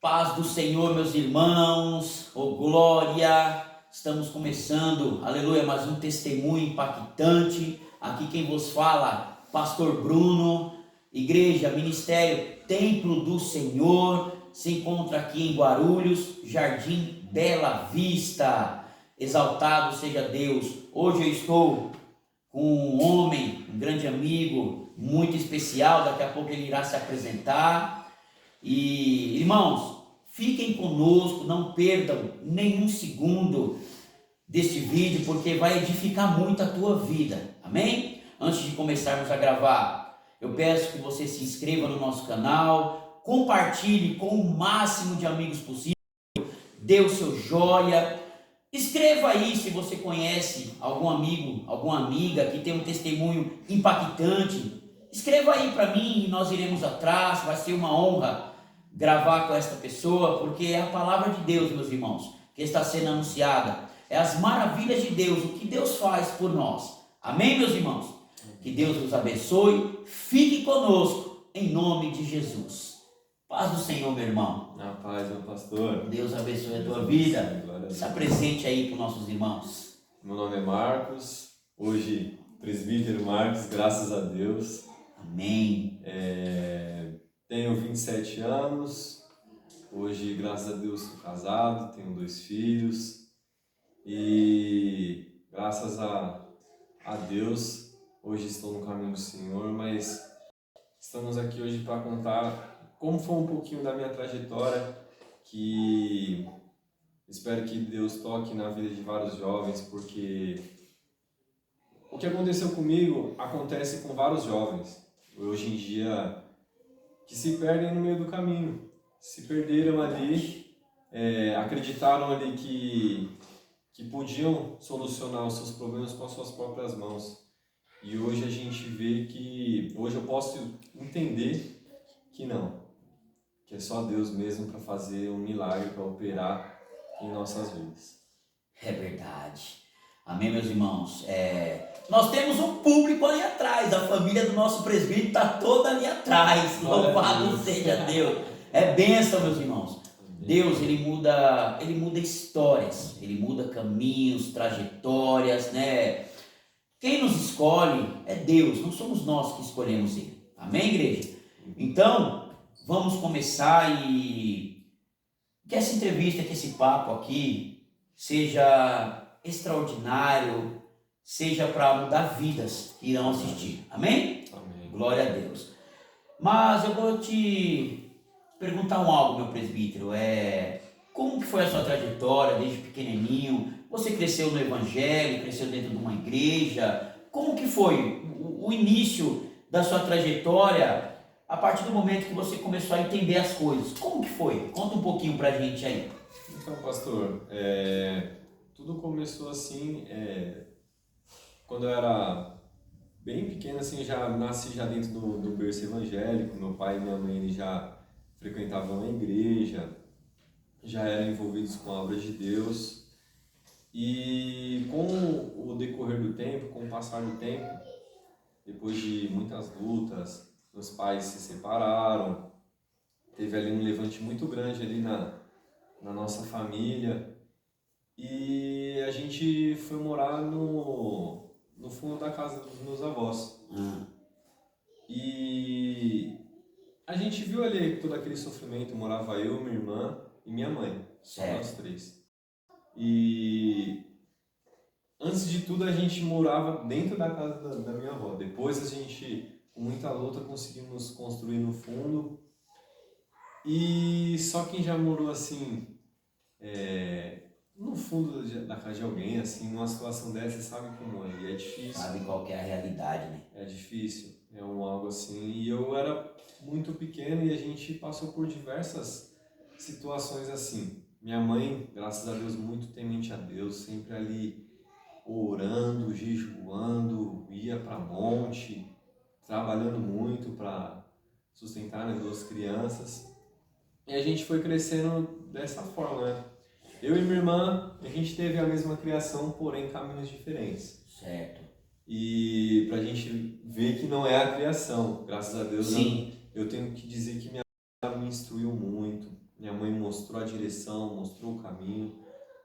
Paz do Senhor, meus irmãos, oh glória, estamos começando, aleluia, mais um testemunho impactante. Aqui quem vos fala, Pastor Bruno, Igreja, Ministério, Templo do Senhor, se encontra aqui em Guarulhos, Jardim Bela Vista. Exaltado seja Deus. Hoje eu estou com um homem, um grande amigo, muito especial, daqui a pouco ele irá se apresentar. E irmãos, fiquem conosco, não perdam nenhum segundo deste vídeo, porque vai edificar muito a tua vida, amém? Antes de começarmos a gravar, eu peço que você se inscreva no nosso canal, compartilhe com o máximo de amigos possível, dê o seu joia, escreva aí se você conhece algum amigo, alguma amiga que tem um testemunho impactante, escreva aí para mim e nós iremos atrás, vai ser uma honra gravar com esta pessoa, porque é a palavra de Deus, meus irmãos, que está sendo anunciada, é as maravilhas de Deus, o que Deus faz por nós, amém, meus irmãos? Que Deus nos abençoe, fique conosco, em nome de Jesus. Paz do Senhor, meu irmão. Na paz, meu pastor. Deus abençoe a tua vida. Se apresente aí para os nossos irmãos. Meu nome é Marcos, hoje presbítero Marcos, graças a Deus. Amém. Tenho 27 anos, hoje, graças a Deus, sou casado, tenho 2 filhos e graças a Deus, hoje estou no caminho do Senhor, mas estamos aqui hoje para contar como foi um pouquinho da minha trajetória, que espero que Deus toque na vida de vários jovens, porque o que aconteceu comigo acontece com vários jovens hoje em dia, que se perdem no meio do caminho, se perderam ali, acreditaram ali que podiam solucionar os seus problemas com as suas próprias mãos. E hoje a gente vê que, hoje eu posso entender que não, que é só Deus mesmo para fazer um milagre, para operar em nossas vidas. É verdade. Amém, meus irmãos? Nós temos um público ali atrás, a família do nosso presbítero está toda ali atrás. Louvado seja Deus. É bênção, meus irmãos. Deus, ele muda histórias, ele muda caminhos, trajetórias, né? Quem nos escolhe é Deus, não somos nós que escolhemos ele. Amém, igreja? Então, vamos começar e que essa entrevista, que esse papo aqui seja extraordinário, seja para mudar vidas que irão assistir. Amém? Amém. Glória a Deus. Mas eu vou te perguntar algo, meu presbítero. Como que foi a sua trajetória desde pequenininho? Você cresceu no evangelho, cresceu dentro de uma igreja? Como que foi o início da sua trajetória a partir do momento que você começou a entender as coisas? Como que foi? Conta um pouquinho pra gente aí. Então, pastor, tudo começou assim, quando eu era bem pequeno, assim, já nasci já dentro do berço evangélico. Meu pai e minha mãe, eles já frequentavam a igreja, já eram envolvidos com a obra de Deus. E com o decorrer do tempo, com o passar do tempo, depois de muitas lutas, meus pais se separaram, teve ali um levante muito grande ali na nossa família, e a gente foi morar no fundo da casa dos meus avós. E a gente viu ali todo aquele sofrimento, morava eu, minha irmã e minha mãe, só nós 3. E antes de tudo a gente morava dentro da casa da minha avó. Depois a gente, com muita luta, conseguimos construir no fundo. E só quem já morou assim, no fundo da casa de alguém, assim, numa situação dessa, sabe como é. E é difícil. Sabe qual que é a realidade, né? É difícil, é algo assim. E eu era muito pequeno e a gente passou por diversas situações assim. Minha mãe, graças a Deus, muito temente a Deus, sempre ali orando, jejuando, ia para monte, trabalhando muito para sustentar as 2 crianças. E a gente foi crescendo dessa forma, né? Eu e minha irmã, a gente teve a mesma criação, porém caminhos diferentes. Certo. E pra gente ver que não é a criação, graças a Deus. Sim. Eu tenho que dizer que minha mãe me instruiu muito, minha mãe mostrou a direção, mostrou o caminho,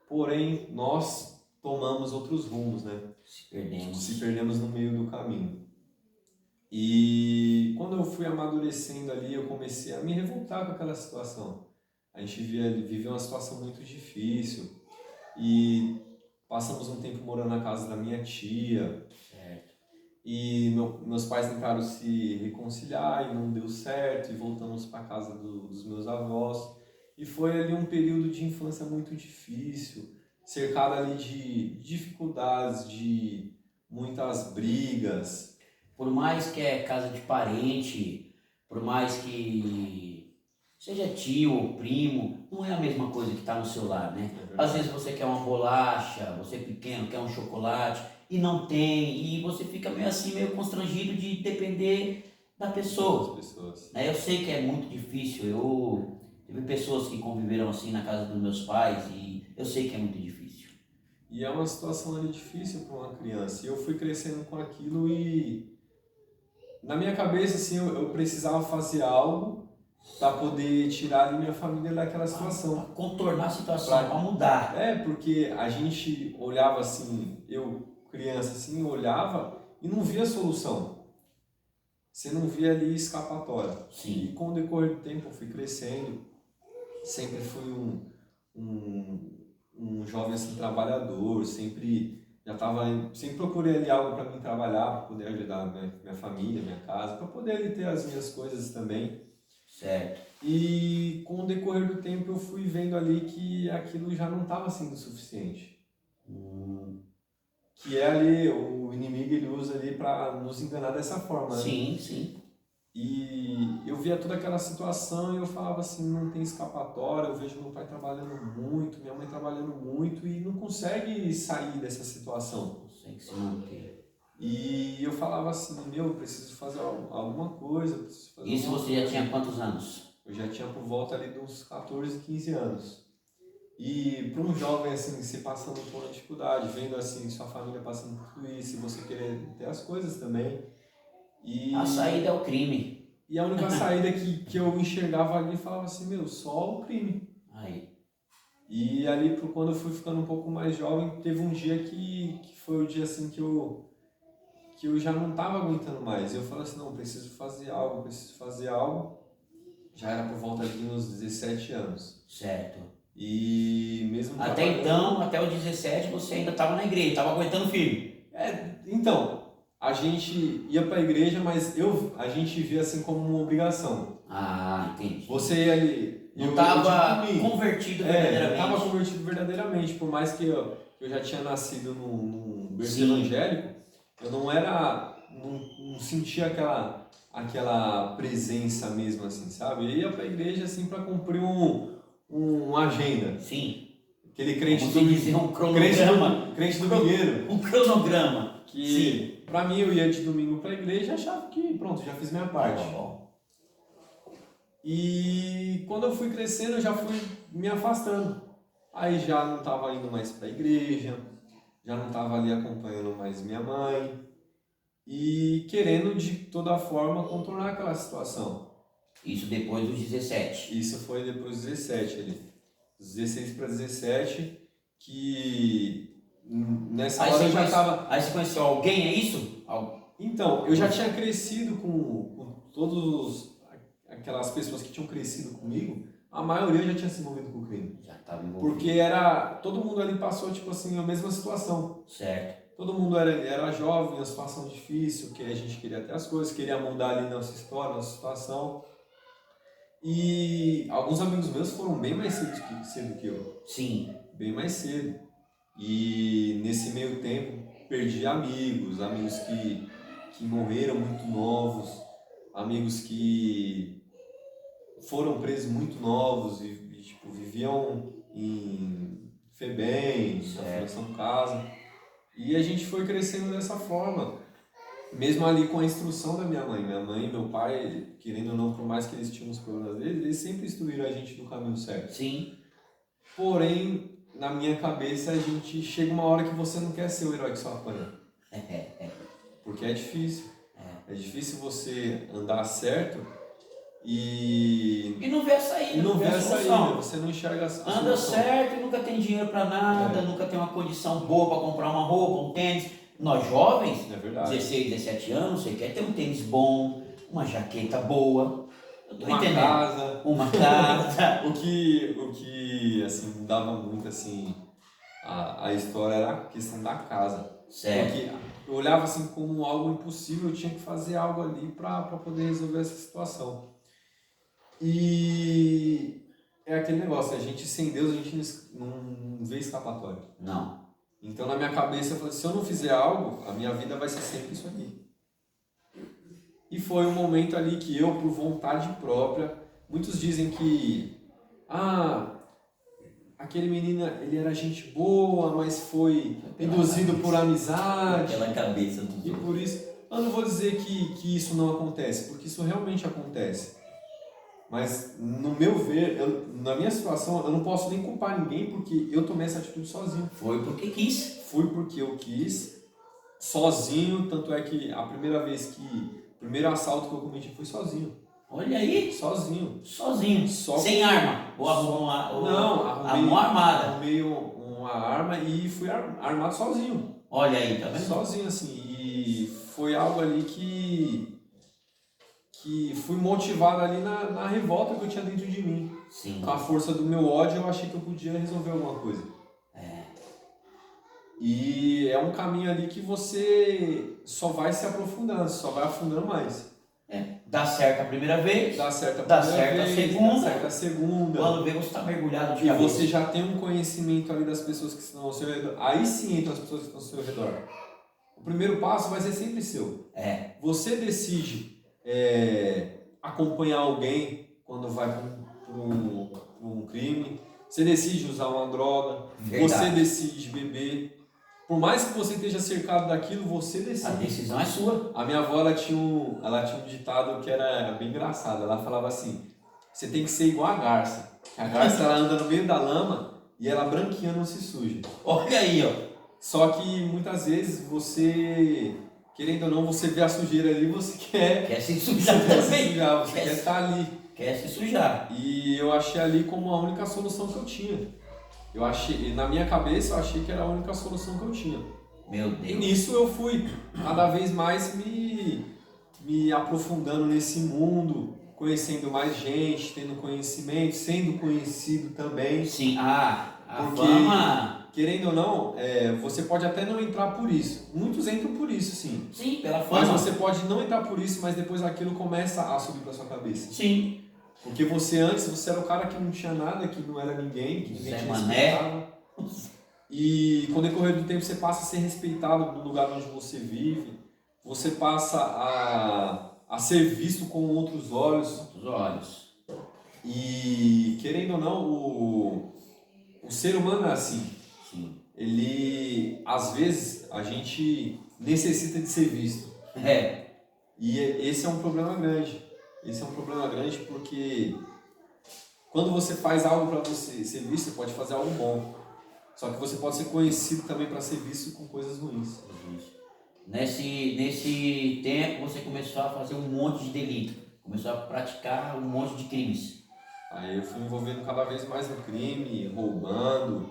porém nós tomamos outros rumos, né? Se perdemos no meio do caminho. E quando eu fui amadurecendo ali, eu comecei a me revoltar com aquela situação. A gente vivia uma situação muito difícil e passamos um tempo morando na casa da minha tia. Certo. E meus pais tentaram se reconciliar e não deu certo, e voltamos para a casa dos meus avós. E foi ali um período de infância muito difícil, cercado ali de dificuldades, de muitas brigas. Por mais que é casa de parente, por mais que seja tio ou primo, não é a mesma coisa que está no seu lar, né? Às vezes você quer uma bolacha, você pequeno quer um chocolate e não tem, e você fica meio assim, meio constrangido de depender da pessoa. Eu sei que é muito difícil, eu tive pessoas que conviveram assim na casa dos meus pais e eu sei que é muito difícil. E é uma situação ali difícil para uma criança, e eu fui crescendo com aquilo e na minha cabeça assim, eu precisava fazer algo para poder tirar ali minha família daquela situação. Para contornar a situação, para mudar. Porque a gente olhava assim, eu criança assim, olhava e não via solução. Você não via ali escapatória. Sim. E com o decorrer do tempo eu fui crescendo, sempre fui um jovem assim, trabalhador, sempre procurei ali algo para mim trabalhar, para poder ajudar minha família, minha casa, para poder ali ter as minhas coisas também. Certo. E com o decorrer do tempo eu fui vendo ali que aquilo já não estava sendo suficiente. Que é ali, o inimigo ele usa ali para nos enganar dessa forma. Sim, né? sim. E eu via toda aquela situação e eu falava assim, não tem escapatória, eu vejo meu pai trabalhando muito, minha mãe trabalhando muito e não consegue sair dessa situação. Consegue se manter. E eu falava assim, eu preciso fazer alguma coisa. Isso você já tinha quantos anos? Eu já tinha por volta ali de uns 14, 15 anos. E para um jovem assim, se passando por uma dificuldade, vendo assim sua família passando por tudo isso, e você querer ter as coisas também. A saída é o crime. E a única saída que eu enxergava ali, falava assim, só o crime. Aí. E ali, quando eu fui ficando um pouco mais jovem, teve um dia que foi o dia assim que eu já não estava aguentando mais. Eu falei assim, não, preciso fazer algo. Já era por volta de uns 17 anos. Certo. E mesmo até então, até os 17, você ainda estava na igreja, estava aguentando firme. Então, a gente ia para a igreja, mas a gente via assim como uma obrigação. Ah, entendi. Você ali... Não estava convertido verdadeiramente. Estava convertido verdadeiramente, por mais que eu já tinha nascido num berço evangélico, eu não sentia aquela presença mesmo, assim, sabe? Eu ia para a igreja assim para cumprir uma agenda. Sim. Aquele crente um cronograma. Crente do Mineiro. Um cronograma. Que para mim eu ia de domingo para a igreja e achava que pronto, já fiz minha parte. Bom. E quando eu fui crescendo, eu já fui me afastando. Aí já não estava indo mais para a igreja, já não estava ali acompanhando mais minha mãe e querendo de toda forma contornar aquela situação. Isso depois dos 17? Isso foi depois dos 17 ali. 16 para 17, que nessa hora eu já estava... Aí você conheceu alguém, é isso? Então, eu já tinha crescido com todos aquelas pessoas que tinham crescido comigo, a maioria já tinha se envolvido com o crime. Já estava envolvido. Porque todo mundo ali passou, tipo assim, a mesma situação. Certo. Todo mundo era jovem, uma situação difícil, que a gente queria ter as coisas, queria mudar ali nossa história, nossa situação. E alguns amigos meus foram bem mais cedo que eu. Sim. Bem mais cedo. E nesse meio tempo, perdi amigos que morreram muito novos, amigos que foram presos muito novos e tipo, viviam em Febem, na Fundação Casa. E a gente foi crescendo dessa forma, mesmo ali com a instrução da minha mãe. Minha mãe e meu pai, querendo ou não, por mais que eles tinham os problemas deles, eles sempre instruíram a gente no caminho certo. Sim. Porém, na minha cabeça, a gente chega uma hora que você não quer ser o herói que só apanha. Porque é difícil. É difícil você andar certo E não vê a saída, não vê a solução. saída, você não enxerga a solução. Anda certo e nunca tem dinheiro para nada, nunca tem uma condição boa para comprar uma roupa, um tênis. Nós jovens, É verdade. 16, 17 anos, você quer ter um tênis bom, uma jaqueta boa, eu tô Uma entendendo. casa. Uma casa. O que assim, mudava muito assim, a história era a questão da casa. Certo. Porque eu olhava assim como algo impossível, eu tinha que fazer algo ali para poder resolver essa situação. E é aquele negócio, a gente sem Deus, a gente não vê escapatória. Não. Então na minha cabeça eu falei, se eu não fizer algo, a minha vida vai ser sempre isso aqui. E foi um momento ali que eu, por vontade própria, muitos dizem que aquele menino, ele era gente boa, mas foi induzido por amizade. Aquela cabeça do E por isso, eu não vou dizer que isso não acontece, porque isso realmente acontece. Mas, no meu ver, na minha situação, eu não posso nem culpar ninguém porque eu tomei essa atitude sozinho. Foi porque quis. Fui porque eu quis, sozinho, tanto é que a primeira vez o primeiro assalto que eu cometi foi sozinho. Olha aí. Sozinho. Sozinho. Sem arma. Ou arrumou Não, armada. Arrumei uma arma e fui armado sozinho. Olha aí, tá vendo? Sozinho, assim. E foi algo ali que fui motivado ali na revolta que eu tinha dentro de mim. Sim. Com a força do meu ódio, eu achei que eu podia resolver alguma coisa. E é um caminho ali que você só vai se aprofundando, só vai afundando mais. Dá certo a primeira vez. Dá certo a segunda. Dá certo a segunda. Quando vê, você está mergulhado de E cabeça. você já tem um conhecimento ali das pessoas que estão ao seu redor. Aí sim entram as pessoas que estão ao seu redor. O primeiro passo vai ser sempre seu. Você decide acompanhar alguém quando vai para um crime. Você decide usar uma droga. Verdade. Você decide beber. Por mais que você esteja cercado daquilo, você decide. A decisão é sua. A minha avó ela tinha um ditado que era bem engraçado. Ela falava assim: você tem que ser igual a garça. A garça ela anda no meio da lama e ela branquinha não se suja. Olha aí, ó. Só que muitas vezes você, querendo ou não, você vê a sujeira ali e você quer se sujar também. Você quer estar ali. Quer se sujar. E eu achei ali como a única solução que eu tinha. Na minha cabeça eu achei que era a única solução que eu tinha. Meu Deus. E nisso eu fui cada vez mais me aprofundando nesse mundo, conhecendo mais gente, tendo conhecimento, sendo conhecido também. Sim, a porque, fama... querendo ou não, você pode até não entrar por isso. Muitos entram por isso, sim. Sim, pela fama. Mas você pode não entrar por isso, mas depois aquilo começa a subir para sua cabeça. Sim. Porque você era o cara que não tinha nada, que não era ninguém, que ninguém te respeitava. E com o decorrer do tempo você passa a ser respeitado no lugar onde você vive, você passa a ser visto com outros olhos. E querendo ou não, o ser humano é assim. Sim. Ele, às vezes, a gente necessita de ser visto. E esse é um problema grande. Esse é um problema grande porque quando você faz algo para você ser visto, você pode fazer algo bom. Só que você pode ser conhecido também para ser visto com coisas ruins. Nesse tempo você começou a fazer um monte de delito, começou a praticar um monte de crimes. Aí eu fui me envolvendo cada vez mais no crime, roubando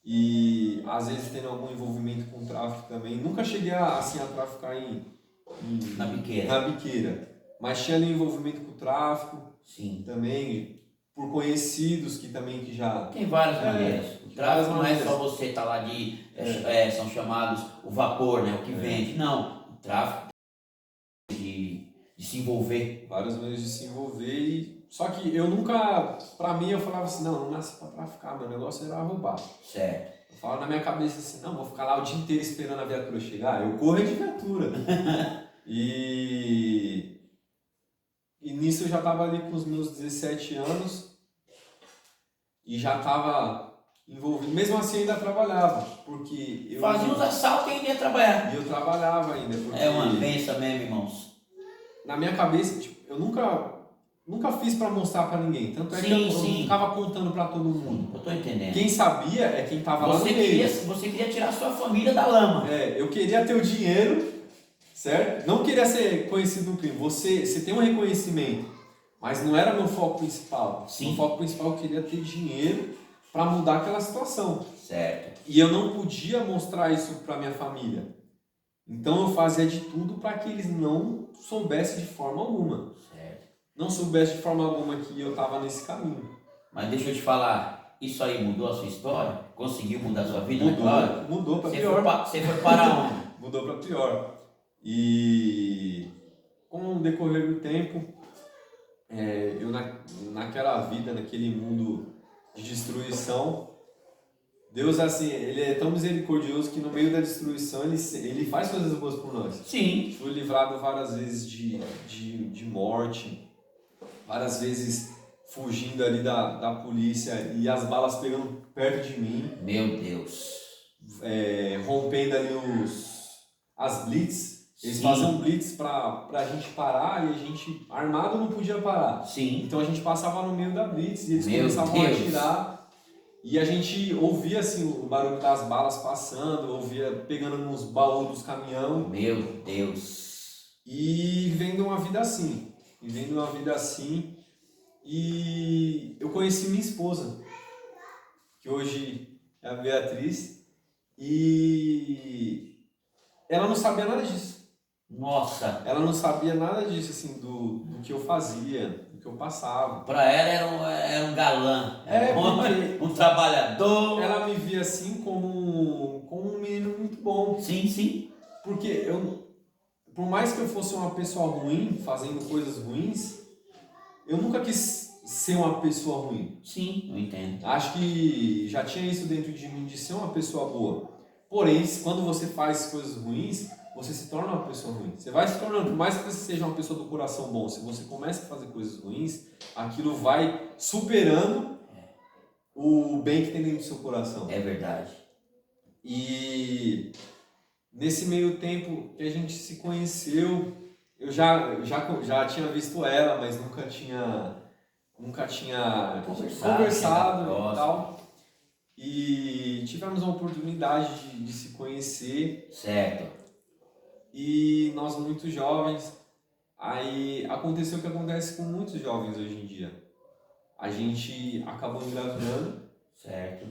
e às vezes tendo algum envolvimento com tráfico também. Nunca cheguei a traficar na biqueira. Mas tinha ali envolvimento com o tráfico. Sim. Também por conhecidos que já... Tem várias maneiras. O tráfico não é só você estar lá são chamados o vapor, né? O que vende. Não, o tráfico de se envolver. Vários meios de se envolver. Só que eu nunca, pra mim, eu falava assim, não nasci pra traficar, meu negócio era roubar. Certo. Eu falava na minha cabeça assim, não, vou ficar lá o dia inteiro esperando a viatura chegar. Eu corro de viatura. E nisso eu já estava ali com os meus 17 anos e já estava envolvido. Mesmo assim ainda trabalhava, porque eu... Fazia uns assaltos e ainda ia trabalhar. E eu trabalhava ainda. Porque é uma benção mesmo, irmãos. Na minha cabeça, eu nunca fiz para mostrar para ninguém. Tanto é que eu não ficava contando para todo mundo. Eu tô entendendo. Quem sabia é quem estava lá no meio. Você queria tirar sua família da lama. Eu queria ter o dinheiro, certo? Não queria ser conhecido no crime. Você tem um reconhecimento, Mas não era meu foco principal. Sim. Meu foco principal, eu queria ter dinheiro para mudar aquela situação. Certo. E eu não podia mostrar isso para minha família. Então eu fazia de tudo para que eles não soubessem de forma alguma. Certo. Não soubessem de forma alguma que eu estava nesse caminho. Mas deixa eu te falar, isso aí mudou a sua história? Conseguiu mudar a sua vida? Mudou para Você pior. você foi para onde? Mudou para pior. E com o decorrer do tempo, eu naquela vida, naquele mundo de destruição, Deus, assim, Ele é tão misericordioso que no meio da destruição Ele faz coisas boas por nós. Sim. Fui livrado várias vezes de morte, várias vezes fugindo ali da polícia e as balas pegando perto de mim. Meu Deus. Rompendo ali as blitz. Eles Sim. faziam blitz pra gente parar e a gente, armado, não podia parar. Sim. Então a gente passava no meio da blitz e eles Meu começavam Deus. a atirar. E a gente ouvia assim, o barulho das balas passando, ouvia pegando nos baús dos caminhão. Meu Deus. E vivendo uma vida assim. E eu conheci minha esposa, que hoje é a Beatriz, e ela não sabia nada disso. Nossa. Ela não sabia nada disso, assim, do que eu fazia, do que eu passava. Para ela era um galã. Porque Um trabalhador. ela me via assim como um menino muito bom. Sim, sim. Porque por mais que eu fosse uma pessoa ruim, fazendo coisas ruins, eu nunca quis ser uma pessoa ruim. Sim, eu entendo. Acho que já tinha isso dentro de mim, de ser uma pessoa boa. Porém, quando você faz coisas ruins, você se torna uma pessoa ruim. Você vai se tornando, por mais que você seja uma pessoa do coração bom, se você começa a fazer coisas ruins, aquilo vai superando o bem que tem dentro do seu coração. É verdade. E nesse meio tempo que a gente se conheceu, eu já tinha visto ela, mas nunca tinha conversado e tal. E tivemos a oportunidade de se conhecer. Certo. E nós muito jovens, aí aconteceu o que acontece com muitos jovens hoje em dia. A gente acabou engravidando. Certo.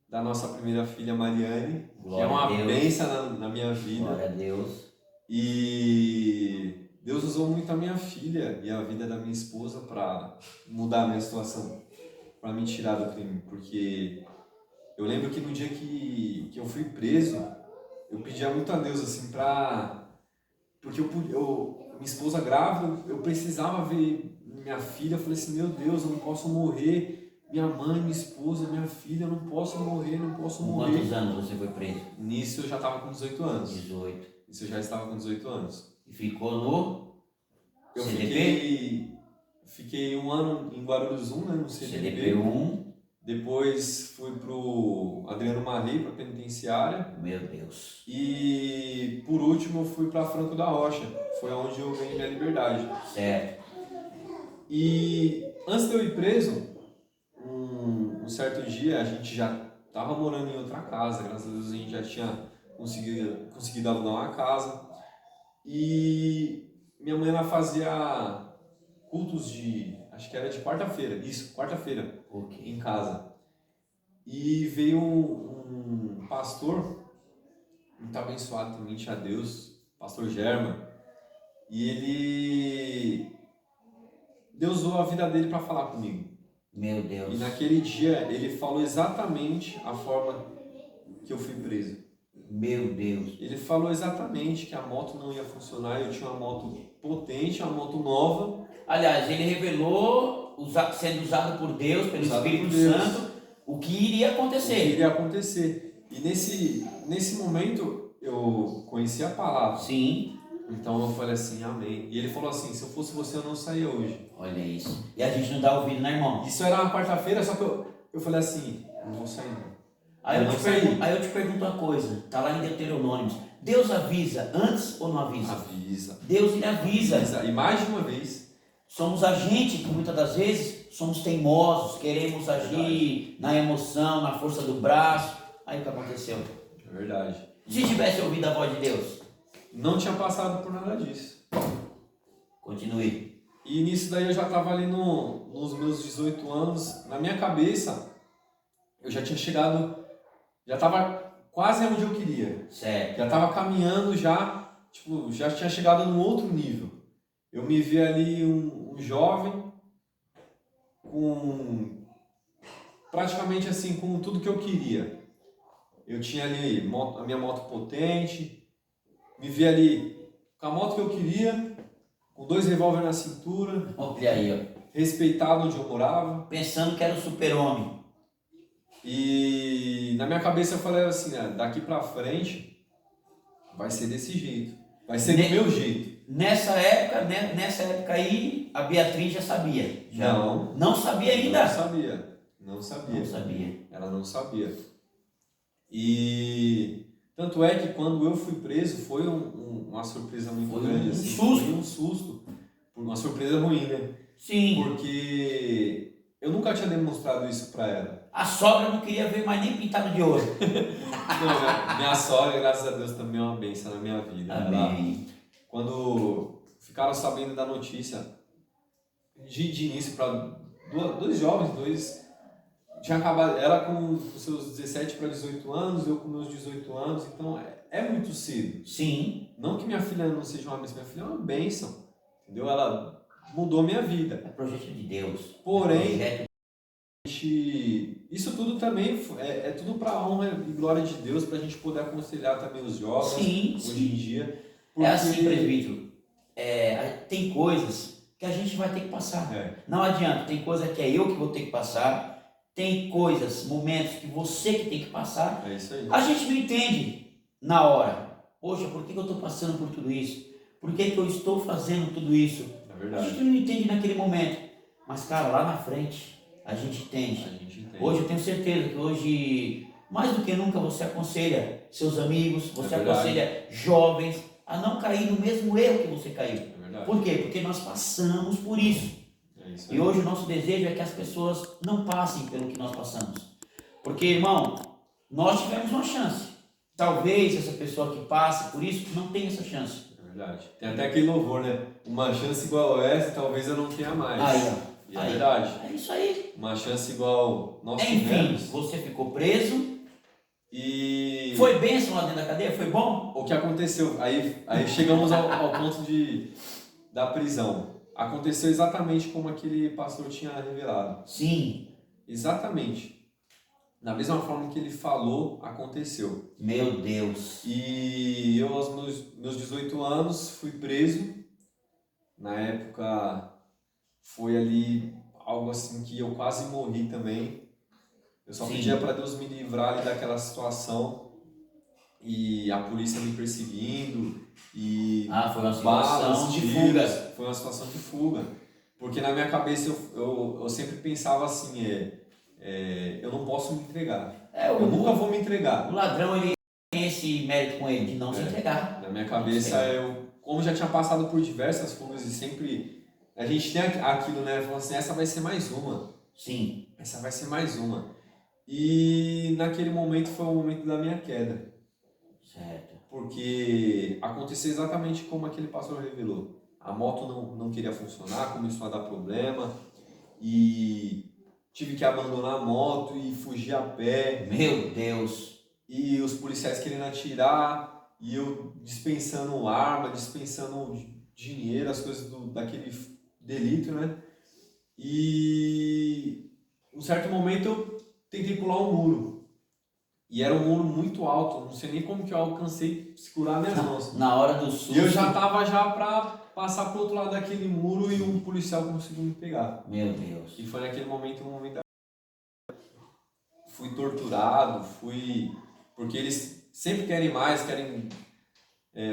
Da nossa primeira filha, Mariane, Glória que é uma a Deus. bênção na minha vida. Glória a Deus. E Deus usou muito a minha filha e a vida da minha esposa para mudar a minha situação, para me tirar do crime. Porque eu lembro que no dia que eu fui preso, eu pedia muito a Deus assim porque minha esposa grávida, eu precisava ver minha filha. Eu falei assim, meu Deus, eu não posso morrer. Minha mãe, minha esposa, minha filha, eu não posso morrer. Com quantos anos você foi preso? Nisso eu já estava com 18 anos. 18. Isso eu já estava com 18 anos. E ficou no Eu CDP? fiquei um ano em Guarulhos 1, né, no CDP. CDP 1. Depois fui pro Adriano Marri, para penitenciária. Meu Deus. E por último eu fui para Franco da Rocha. Foi onde eu ganhei minha liberdade. Certo. E antes de eu ir preso, um certo dia a gente já estava morando em outra casa. Graças a Deus a gente já tinha conseguido alugar uma casa. E minha mãe, ela fazia cultos acho que era de quarta-feira, quarta-feira, Okay. em casa. E veio um pastor, muito abençoado também, a Deus, pastor German, e Deus usou a vida dele para falar comigo. Meu Deus. E naquele dia ele falou exatamente a forma que eu fui preso. Meu Deus. Ele falou exatamente que a moto não ia funcionar. Eu tinha uma moto potente, uma moto nova. Aliás, ele revelou, sendo usado por Deus, pelo Espírito Santo, o que iria acontecer. O que iria acontecer. E nesse momento eu conheci a palavra. Sim. Então eu falei assim, amém. E ele falou assim, se eu fosse você eu não saía hoje. Olha isso. E a gente não dá ouvido, né, irmão? Isso era uma quarta-feira, só que eu falei assim, não vou sair não. Aí eu te pergunto uma coisa, tá lá em Deuteronômio. Deus avisa antes ou não avisa? Avisa. Deus, ele avisa. E mais de uma vez. Somos a gente que muitas das vezes somos teimosos, queremos agir na emoção, na força do braço. Aí o que aconteceu? É verdade. Se tivesse ouvido a voz de Deus? Não tinha passado por nada disso. Continue. E nisso daí eu já estava ali nos meus 18 anos. Na minha cabeça, eu já tinha chegado, já estava quase onde eu queria. Certo. Já estava caminhando já, tipo, já tinha chegado num outro nível. Eu me vi ali um jovem com praticamente assim, com tudo que eu queria. Eu tinha ali a minha moto potente, me vi ali com a moto que eu queria, com 2 revólveres na cintura, Olha aí, ó. respeitado onde eu morava. Pensando que era o super-homem. E na minha cabeça eu falei assim, daqui pra frente vai ser desse jeito, vai ser do meu jeito. Nessa época aí, a Beatriz já sabia. Já não sabia ainda? Não sabia. Não sabia. Ela não sabia. E tanto é que quando eu fui preso foi uma surpresa muito grande. Assim, susto. Foi um susto. Uma surpresa ruim, né? Sim. Porque eu nunca tinha demonstrado isso pra ela. A sogra não queria ver mais nem pintado de ouro. Não, minha sogra, graças a Deus, também é uma bênção na minha vida. Amém. Quando ficaram sabendo da notícia, de início, para 2 jovens, tinha acabado, ela com os seus 17 para 18 anos, eu com meus 18 anos, então é muito cedo. Sim. Não que minha filha não seja uma bênção, minha filha é uma bênção, entendeu? Ela mudou minha vida. É projeto de Deus. Porém, isso tudo também é tudo para a honra e glória de Deus, para a gente poder aconselhar também os jovens hoje em dia. Porque... É assim, presbítero, tem coisas que a gente vai ter que passar. Não adianta, tem coisa que é eu que vou ter que passar, tem coisas, momentos que você que tem que passar. É isso aí. A gente não entende na hora. Poxa, por que eu estou passando por tudo isso? Por que eu estou fazendo tudo isso? É verdade. A gente não entende naquele momento. Mas, cara, lá na frente, a gente entende. Hoje eu tenho certeza que hoje, mais do que nunca, você aconselha seus amigos, você aconselha jovens a não cair no mesmo erro que você caiu. Por quê? Porque nós passamos por isso. E hoje o nosso desejo é que as pessoas não passem pelo que nós passamos. Porque, irmão, nós tivemos uma chance. Talvez essa pessoa que passe por isso não tenha essa chance. É verdade. Tem até aquele louvor, né? Uma chance igual a essa, talvez eu não tenha mais. Aí, ó. E é verdade. É isso aí. Uma chance igual nós Enfim, tivemos. você ficou preso. E... Foi bênção lá dentro da cadeia? Foi bom? O que aconteceu? Aí chegamos ao ponto da prisão. Aconteceu exatamente como aquele pastor tinha revelado. Sim. Exatamente. Da mesma forma que ele falou, aconteceu. Meu Deus. E eu, aos meus 18 anos, fui preso. Na época, foi ali algo assim que eu quase morri também. Eu só pedia para Deus me livrar ali daquela situação. E a polícia me perseguindo. E foi uma situação de fuga. Foi uma situação de fuga. Porque na minha cabeça eu sempre pensava assim, eu não posso me entregar. Eu nunca vou me entregar. O ladrão, ele tem esse mérito com ele, de não se entregar. Na minha cabeça, como já tinha passado por diversas fugas e sempre... A gente tem aquilo, né? Falando assim, essa vai ser mais uma. Sim. Essa vai ser mais uma. E naquele momento foi o momento da minha queda. Certo. Porque aconteceu exatamente como aquele pastor revelou. A moto não queria funcionar, começou a dar problema e tive que abandonar a moto e fugir a pé. Meu Deus! E os policiais querendo atirar e eu dispensando arma, dispensando dinheiro, as coisas daquele delito, né? E em um certo momento eu tentei pular um muro. E era um muro muito alto, não sei nem como que eu alcancei segurar minhas mãos. Na hora do susto. E eu já tava pra passar pro outro lado daquele muro e um policial conseguiu me pegar. Meu Deus. E foi naquele momento, fui torturado, porque eles sempre querem mais, querem...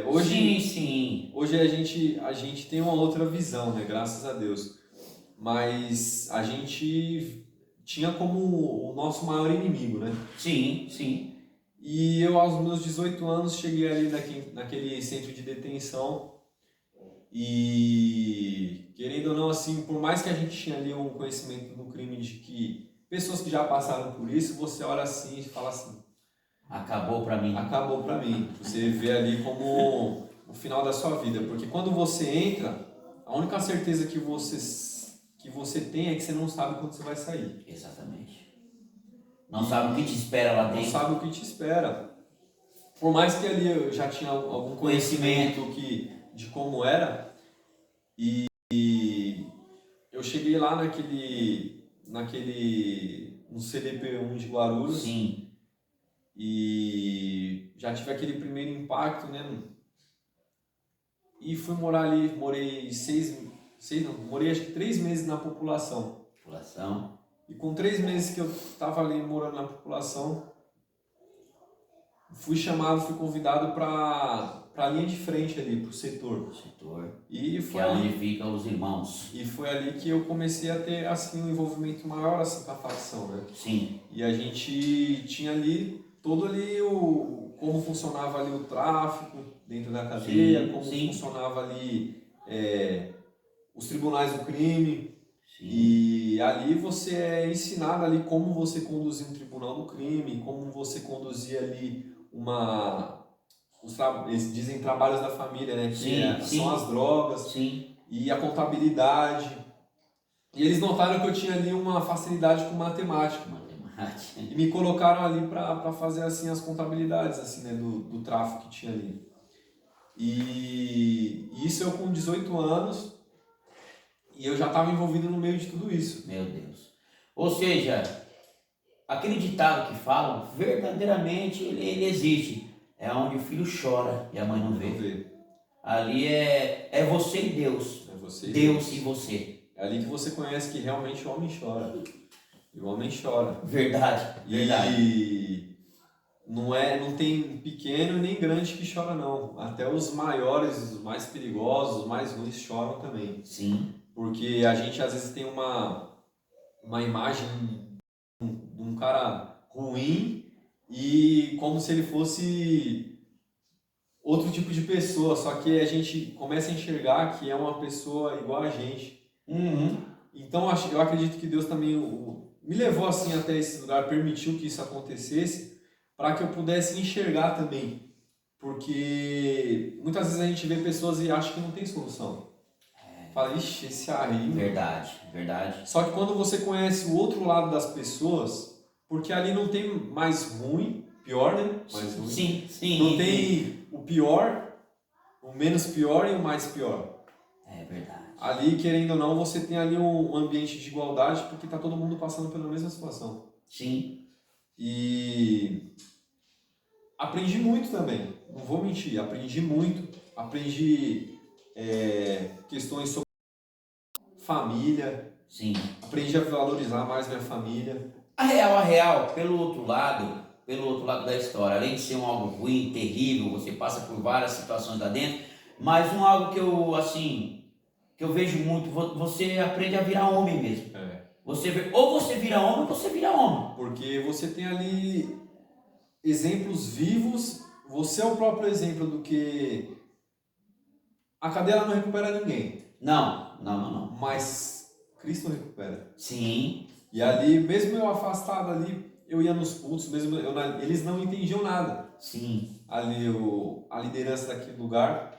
hoje, sim. Hoje a gente tem uma outra visão, né? Graças a Deus. Mas a gente tinha como o nosso maior inimigo, né? Sim. E eu, aos meus 18 anos, cheguei ali naquele centro de detenção e, querendo ou não, assim, por mais que a gente tinha ali um conhecimento no crime de que pessoas que já passaram por isso, você olha assim e fala assim... Acabou pra mim. Acabou pra mim. Você vê ali como o final da sua vida. Porque quando você entra, a única certeza que você tem é que você não sabe quando você vai sair. Exatamente. Não sabe o que te espera lá Não dentro. sabe o que te espera. Por mais que ali eu já tinha algum conhecimento de como era, e eu cheguei lá no CDP1 de Guarulhos. Sim. E já tive aquele primeiro impacto, né? E fui morar ali, morei morei acho que 3 meses na população. E com 3 meses que eu estava ali morando na população, fui convidado para a linha de frente ali, para o setor. E foi que é ali, onde ficam os irmãos. E foi ali que eu comecei a ter assim, um envolvimento maior assim, com a facção, né? Sim. E a gente tinha ali todo ali como funcionava ali o tráfico dentro da cadeia, como funcionava ali os tribunais do crime. Sim. E ali você é ensinado ali como você conduzir um tribunal do crime, como você conduzir ali eles dizem trabalhos da família, né? Que são as drogas. Sim. E a contabilidade. E eles notaram que eu tinha ali uma facilidade com matemática. E me colocaram ali para fazer assim as contabilidades assim, né, do tráfico que tinha ali. E isso eu com 18 anos, e eu já estava envolvido no meio de tudo isso. Meu Deus. Ou seja, aquele ditado que falam, verdadeiramente ele existe. É onde o filho chora e a mãe não vê. Ali é você e Deus. É você Deus e você. É ali que você conhece que realmente o homem chora. E o homem chora. Verdade. E não tem pequeno nem grande que chora, não. Até os maiores, os mais perigosos, os mais ruins choram também. Sim. Porque a gente às vezes tem uma imagem de um cara ruim e como se ele fosse outro tipo de pessoa, só que a gente começa a enxergar que é uma pessoa igual a gente. Então eu acredito que Deus também me levou assim até esse lugar, permitiu que isso acontecesse, para que eu pudesse enxergar também. Porque muitas vezes a gente vê pessoas e acha que não tem solução. Fala, ixi, esse aí... Verdade. Só que quando você conhece o outro lado das pessoas, porque ali não tem mais ruim, pior, né? Mais ruim. Sim. Não tem o pior, o menos pior e o mais pior. É verdade. Ali, querendo ou não, você tem ali um ambiente de igualdade, porque está todo mundo passando pela mesma situação. Sim. E aprendi muito também, não vou mentir, aprendi muito. Aprendi questões sobre família. Sim. Aprendi a valorizar mais minha família. A real, pelo outro lado da história, além de ser um algo ruim, terrível, você passa por várias situações lá dentro, mas algo que eu vejo muito, você aprende a virar homem mesmo. Ou você vira homem ou você vira homem. Porque você tem ali exemplos vivos, você é o próprio exemplo do que a cadeia não recupera ninguém. Não. Mas Cristo recupera. Sim. E ali, mesmo eu afastado ali, eu ia nos cultos, eles não entendiam nada. Sim. Ali a liderança daquele lugar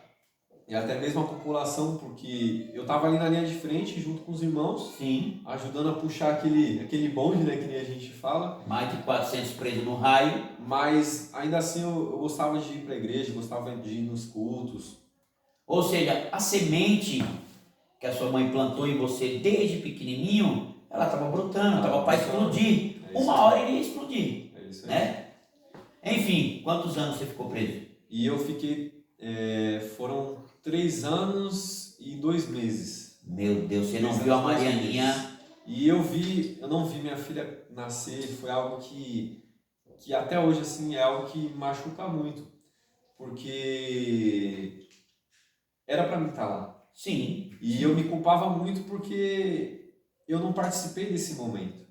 e até mesmo a população, porque eu estava ali na linha de frente junto com os irmãos. Sim. Ajudando a puxar aquele bonde, né, que nem a gente fala. Mais de 400 presos no raio. Mas ainda assim eu gostava de ir para a igreja, gostava de ir nos cultos. Ou seja, a semente que a sua mãe plantou em você desde pequenininho, ela estava brotando, estava para explodir. Uma hora iria explodir. É isso aí. Né? Enfim, quantos anos você ficou preso? E eu fiquei, foram 3 anos e 2 meses. Meu Deus, você não viu a Marianinha? E eu não vi minha filha nascer, foi algo que até hoje assim é algo que machuca muito. Porque era para mim estar lá. Sim. E eu me culpava muito porque eu não participei desse momento.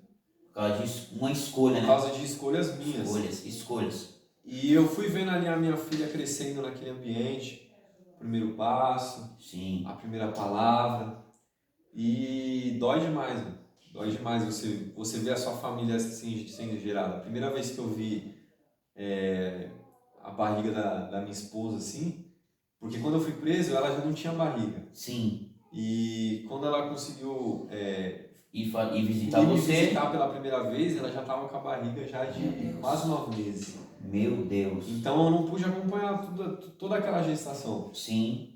Por causa de uma escolha, né? Por causa de escolhas minhas. Escolhas. E eu fui vendo ali a minha filha crescendo naquele ambiente, o primeiro passo, sim, a primeira palavra, e dói demais, né? Dói demais você ver a sua família assim, sendo gerada. A primeira vez que eu vi a barriga da minha esposa assim, porque quando eu fui preso ela já não tinha barriga. Sim. E quando ela conseguiu E visitar ir me você. visitar pela primeira vez, ela já estava com a barriga já de quase 9 meses. Meu Deus. Então eu não pude acompanhar toda aquela gestação. Sim.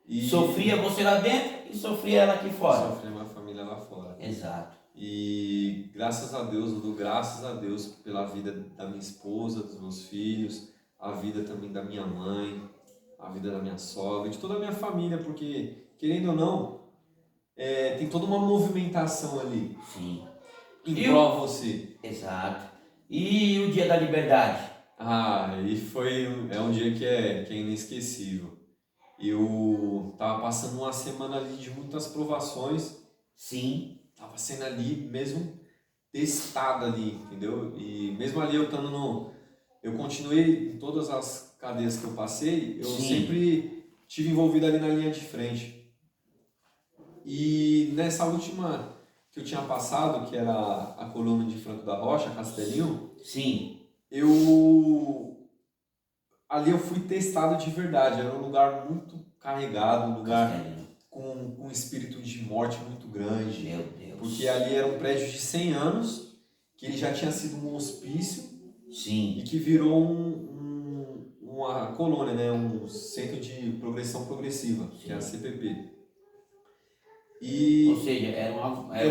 E Sofria você lá dentro e sofria ela aqui fora. sofri minha família lá fora. Exato. E graças a Deus, eu dou graças a Deus pela vida da minha esposa, dos meus filhos, a vida também da minha mãe, a vida da minha sogra, de toda a minha família, porque, querendo ou não, tem toda uma movimentação ali Sim. em prol a você. Exato. E o dia da liberdade? É um dia que é inesquecível. Eu tava passando uma semana ali de muitas provações. Sim. Tava sendo ali mesmo testado ali, entendeu? E mesmo ali eu continuei em todas as cadeias que eu passei, eu Sim. sempre tive envolvido ali na linha de frente. E nessa última que eu tinha passado, que era a coluna de Franco da Rocha, Castelinho, Sim. ali eu fui testado de verdade. Era um lugar muito carregado, um lugar Castelinho. com um espírito de morte muito grande. Meu Deus. Porque ali era um prédio de 100 anos, que ele já tinha sido um hospício Sim. e que virou uma colônia, né? Um centro de progressão progressiva, que é a CPP. Ou seja, era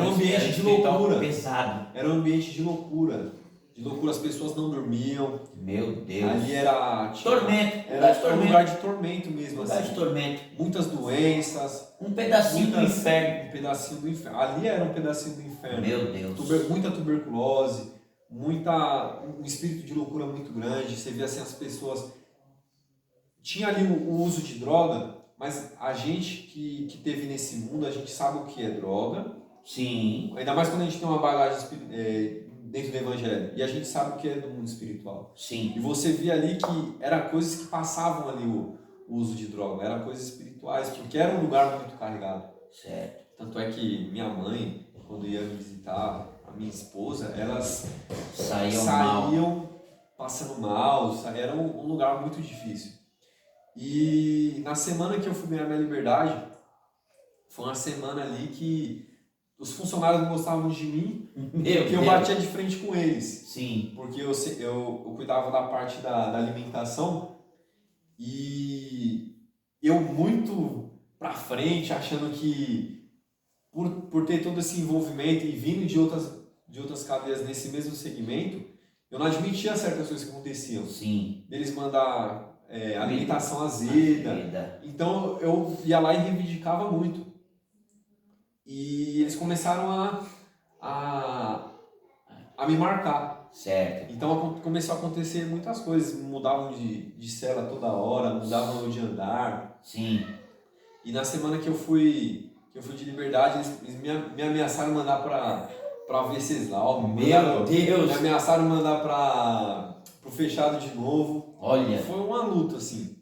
um ambiente de loucura. Pesado. Era um ambiente de loucura. De loucura, as pessoas não dormiam. Meu Deus. Ali era... Tormento. Era um lugar de tormento mesmo. Lugar assim. de tormento. Muitas doenças. Um pedacinho do inferno. Um pedacinho do inferno. Ali era um pedacinho do inferno. Meu Deus. Muita tuberculose, um espírito de loucura muito grande. Você via assim as pessoas... Tinha ali o uso de droga, mas a gente que teve nesse mundo, a gente sabe o que é droga. Sim. Ainda mais quando a gente tem uma bagagem dentro do evangelho. E a gente sabe o que é do mundo espiritual. Sim. E você via ali que eram coisas que passavam ali o uso de droga. Eram coisas espirituais, porque era um lugar muito carregado. Certo. Tanto é que minha mãe, quando ia me visitar, a minha esposa, elas saíam passando mal. Era um lugar muito difícil. E na semana que eu fui ganhar minha liberdade, foi uma semana ali que os funcionários não gostavam de mim, porque eu batia de frente com eles. Sim. Porque eu cuidava da parte da alimentação e eu muito pra frente, achando que por ter todo esse envolvimento e vindo de outras cadeias nesse mesmo segmento, eu não admitia certas coisas que aconteciam. Sim. Eles mandar alimentação azeda. Então eu ia lá e reivindicava muito. E eles começaram a me marcar. Certo. Então começou a acontecer muitas coisas. Mudavam de cela toda hora, mudavam de andar. Sim. E na semana que eu fui de liberdade, eles me ameaçaram mandar para Venceslau. Meu Deus! Me ameaçaram mandar pro fechado de novo. Olha. Foi uma luta, assim.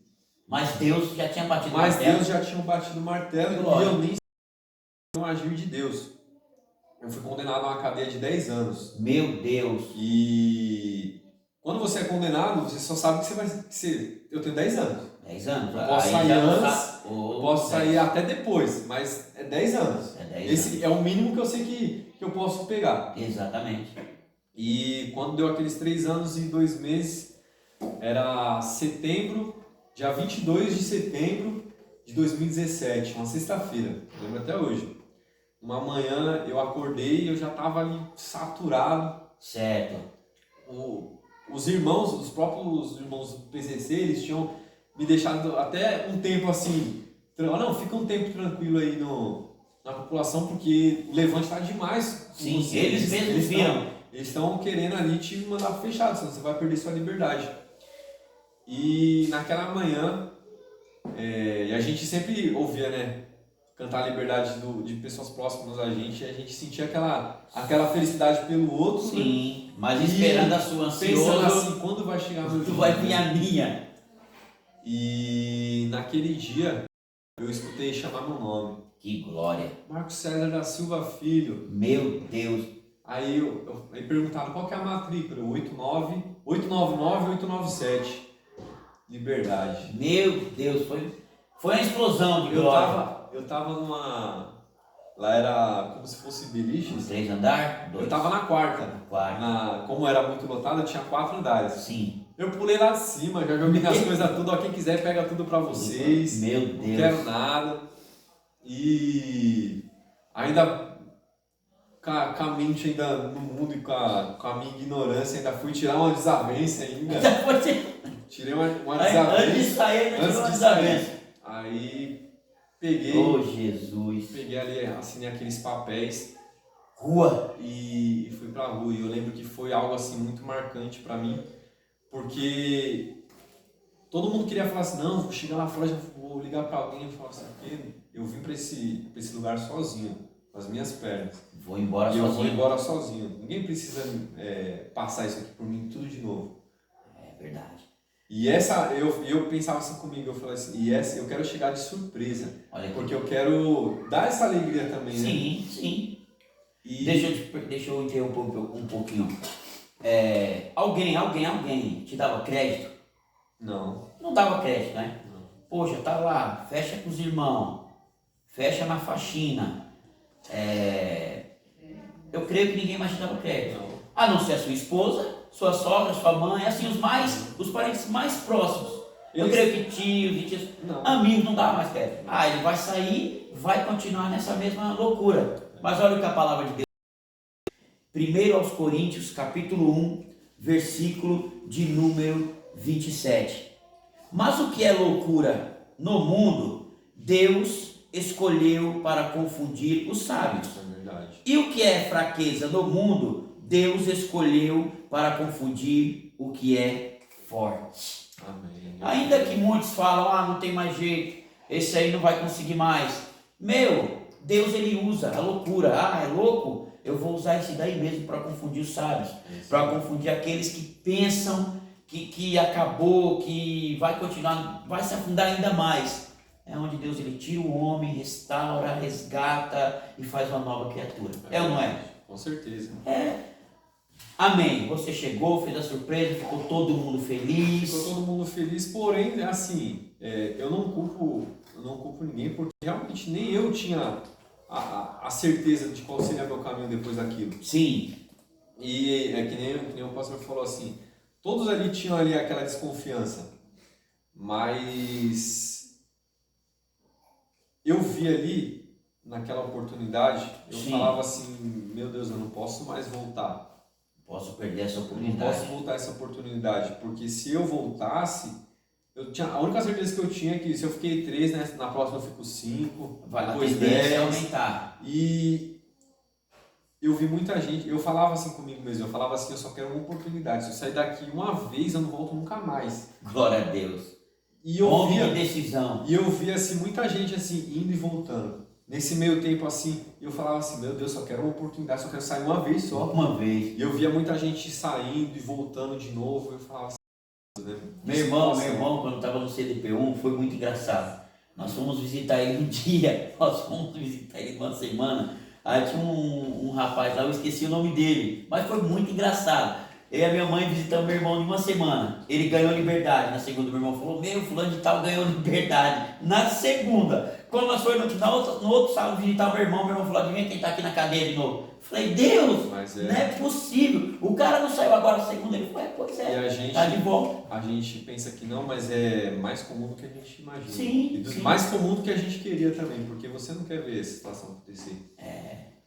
Mas Deus já tinha batido o martelo. Mas Deus já tinha batido o martelo e eu nem sabia um agir de Deus. Eu fui condenado a uma cadeia de 10 anos. Meu Deus! E quando você é condenado, você só sabe que você vai ser. Eu tenho 10 anos. 10 anos? Eu posso sair antes, posso sair até depois, mas é 10 anos. É 10 Esse anos. é o mínimo que eu sei que eu posso pegar. Exatamente. E quando deu aqueles 3 anos e 2 meses, era setembro, dia 22 de setembro de 2017, uma sexta-feira, lembro até hoje. Uma manhã eu acordei e eu já estava ali saturado. Certo. Os próprios irmãos do PCC, eles tinham me deixado até um tempo assim, não, fica um tempo tranquilo aí na população, porque o levante está demais. Sim, eles mesmos viram. Eles estão querendo ali te mandar fechado, senão você vai perder sua liberdade. E naquela manhã, e a gente sempre ouvia, né, cantar a liberdade de pessoas próximas a gente sentia aquela felicidade pelo outro. Sim, né? mas esperando a sua ansioso. Pensando assim, quando vai chegar meu dia? Vai vir a minha. E naquele dia, eu escutei chamar meu nome. Que glória. Marcos César da Silva Filho. Meu Deus. Aí aí perguntaram qual que é a matrícula. 899-897. Liberdade. Meu Deus, foi uma explosão de glória. eu tava numa... Lá era como se fosse beliches. 3 andares? Eu tava na quarta. Quarta. Como era muito lotado, tinha 4 andares. Sim. Eu pulei lá de cima, já joguei as coisas tudo, ó, quem quiser pega tudo pra vocês. Meu Deus. Não quero nada. E ainda com a mente ainda no mundo e com a minha ignorância, ainda fui tirar uma desavença ainda. Tirei uma desavença. Antes de sair, ainda tirou uma sair. desavença. Aí peguei. Oh, Jesus. Peguei ali, assinei aqueles papéis. Rua. E fui pra rua. E eu lembro que foi algo assim muito marcante pra mim. Porque todo mundo queria falar assim, não, vou chegar lá fora, já vou ligar pra alguém e falar assim, porque eu vim pra esse lugar sozinho, com as minhas pernas. Vou embora e sozinho. Eu vou embora sozinho. Ninguém precisa passar isso aqui por mim tudo de novo. É verdade. E eu pensava assim comigo, eu falei assim, eu quero chegar de surpresa. Olha aqui. Porque eu quero dar essa alegria também, né? Sim, sim. E... Deixa eu interromper um pouquinho. Alguém te dava crédito? Não. Não dava crédito, né? Não. Poxa, tá lá, fecha com os irmãos, fecha na faxina. Eu creio que ninguém mais te dava crédito. Não. A não ser a sua esposa, sua sogra, sua mãe, assim, os parentes mais próximos. Eu creio que tios e tios, amigos não davam mais crédito. Ele vai sair, vai continuar nessa mesma loucura. Mas olha o que a palavra de Deus. 1 aos Coríntios, capítulo 1, versículo de número 27. Mas o que é loucura no mundo, Deus escolheu para confundir os sábios. É verdade. E o que é fraqueza no mundo, Deus escolheu para confundir o que é forte. Amém. Ainda que muitos falam, não tem mais jeito, esse aí não vai conseguir mais. Deus ele usa a loucura. É louco? Eu vou usar esse daí mesmo para confundir os sábios, para confundir aqueles que pensam que acabou, que vai continuar, vai se afundar ainda mais. É onde Deus ele tira o homem, restaura, resgata e faz uma nova criatura. Ou não é? Com certeza. Amém. Você chegou, fez a surpresa, ficou todo mundo feliz. Ficou todo mundo feliz, porém, assim, eu não culpo ninguém, porque realmente nem eu tinha a certeza de qual seria meu caminho depois daquilo. Sim. E que nem o pastor falou assim, todos ali tinham ali aquela desconfiança, mas eu vi ali, naquela oportunidade, eu falava assim, meu Deus, eu não posso mais voltar. Posso perder essa oportunidade. Não posso voltar essa oportunidade, porque se eu voltasse, a única certeza que eu tinha é que se eu fiquei 3, né, na próxima eu fico 5, depois 10, aumentar. E eu vi muita gente, eu falava assim comigo mesmo, eu falava assim, eu só quero uma oportunidade, se eu sair daqui uma vez, eu não volto nunca mais. Glória a Deus. E eu Homem de decisão. E eu via assim, muita gente assim, indo e voltando. Nesse meio tempo assim, eu falava assim, meu Deus, só quero uma oportunidade, só quero sair uma vez só. Uma vez. E eu via muita gente saindo e voltando de novo, eu falava assim, né? Meu irmão, quando estava no CDP1, foi muito engraçado. Nós fomos visitar ele um dia, nós fomos visitar ele uma semana. Aí tinha um rapaz lá, eu esqueci o nome dele, mas foi muito engraçado. Eu e a minha mãe visitamos meu irmão em uma semana. Ele ganhou liberdade. Na segunda, meu irmão falou: fulano de tal ganhou liberdade. Na segunda, quando nós fomos no outro sábado visitar o meu irmão falou: adivinha quem está aqui na cadeia de novo? Eu falei: Deus, não é possível. O cara não saiu agora na segunda. Ele falou: pois é, e a gente, tá de volta. A gente pensa que não, mas é mais comum do que a gente imagina. Sim, sim. Mais comum do que a gente queria também, porque você não quer ver essa situação acontecer.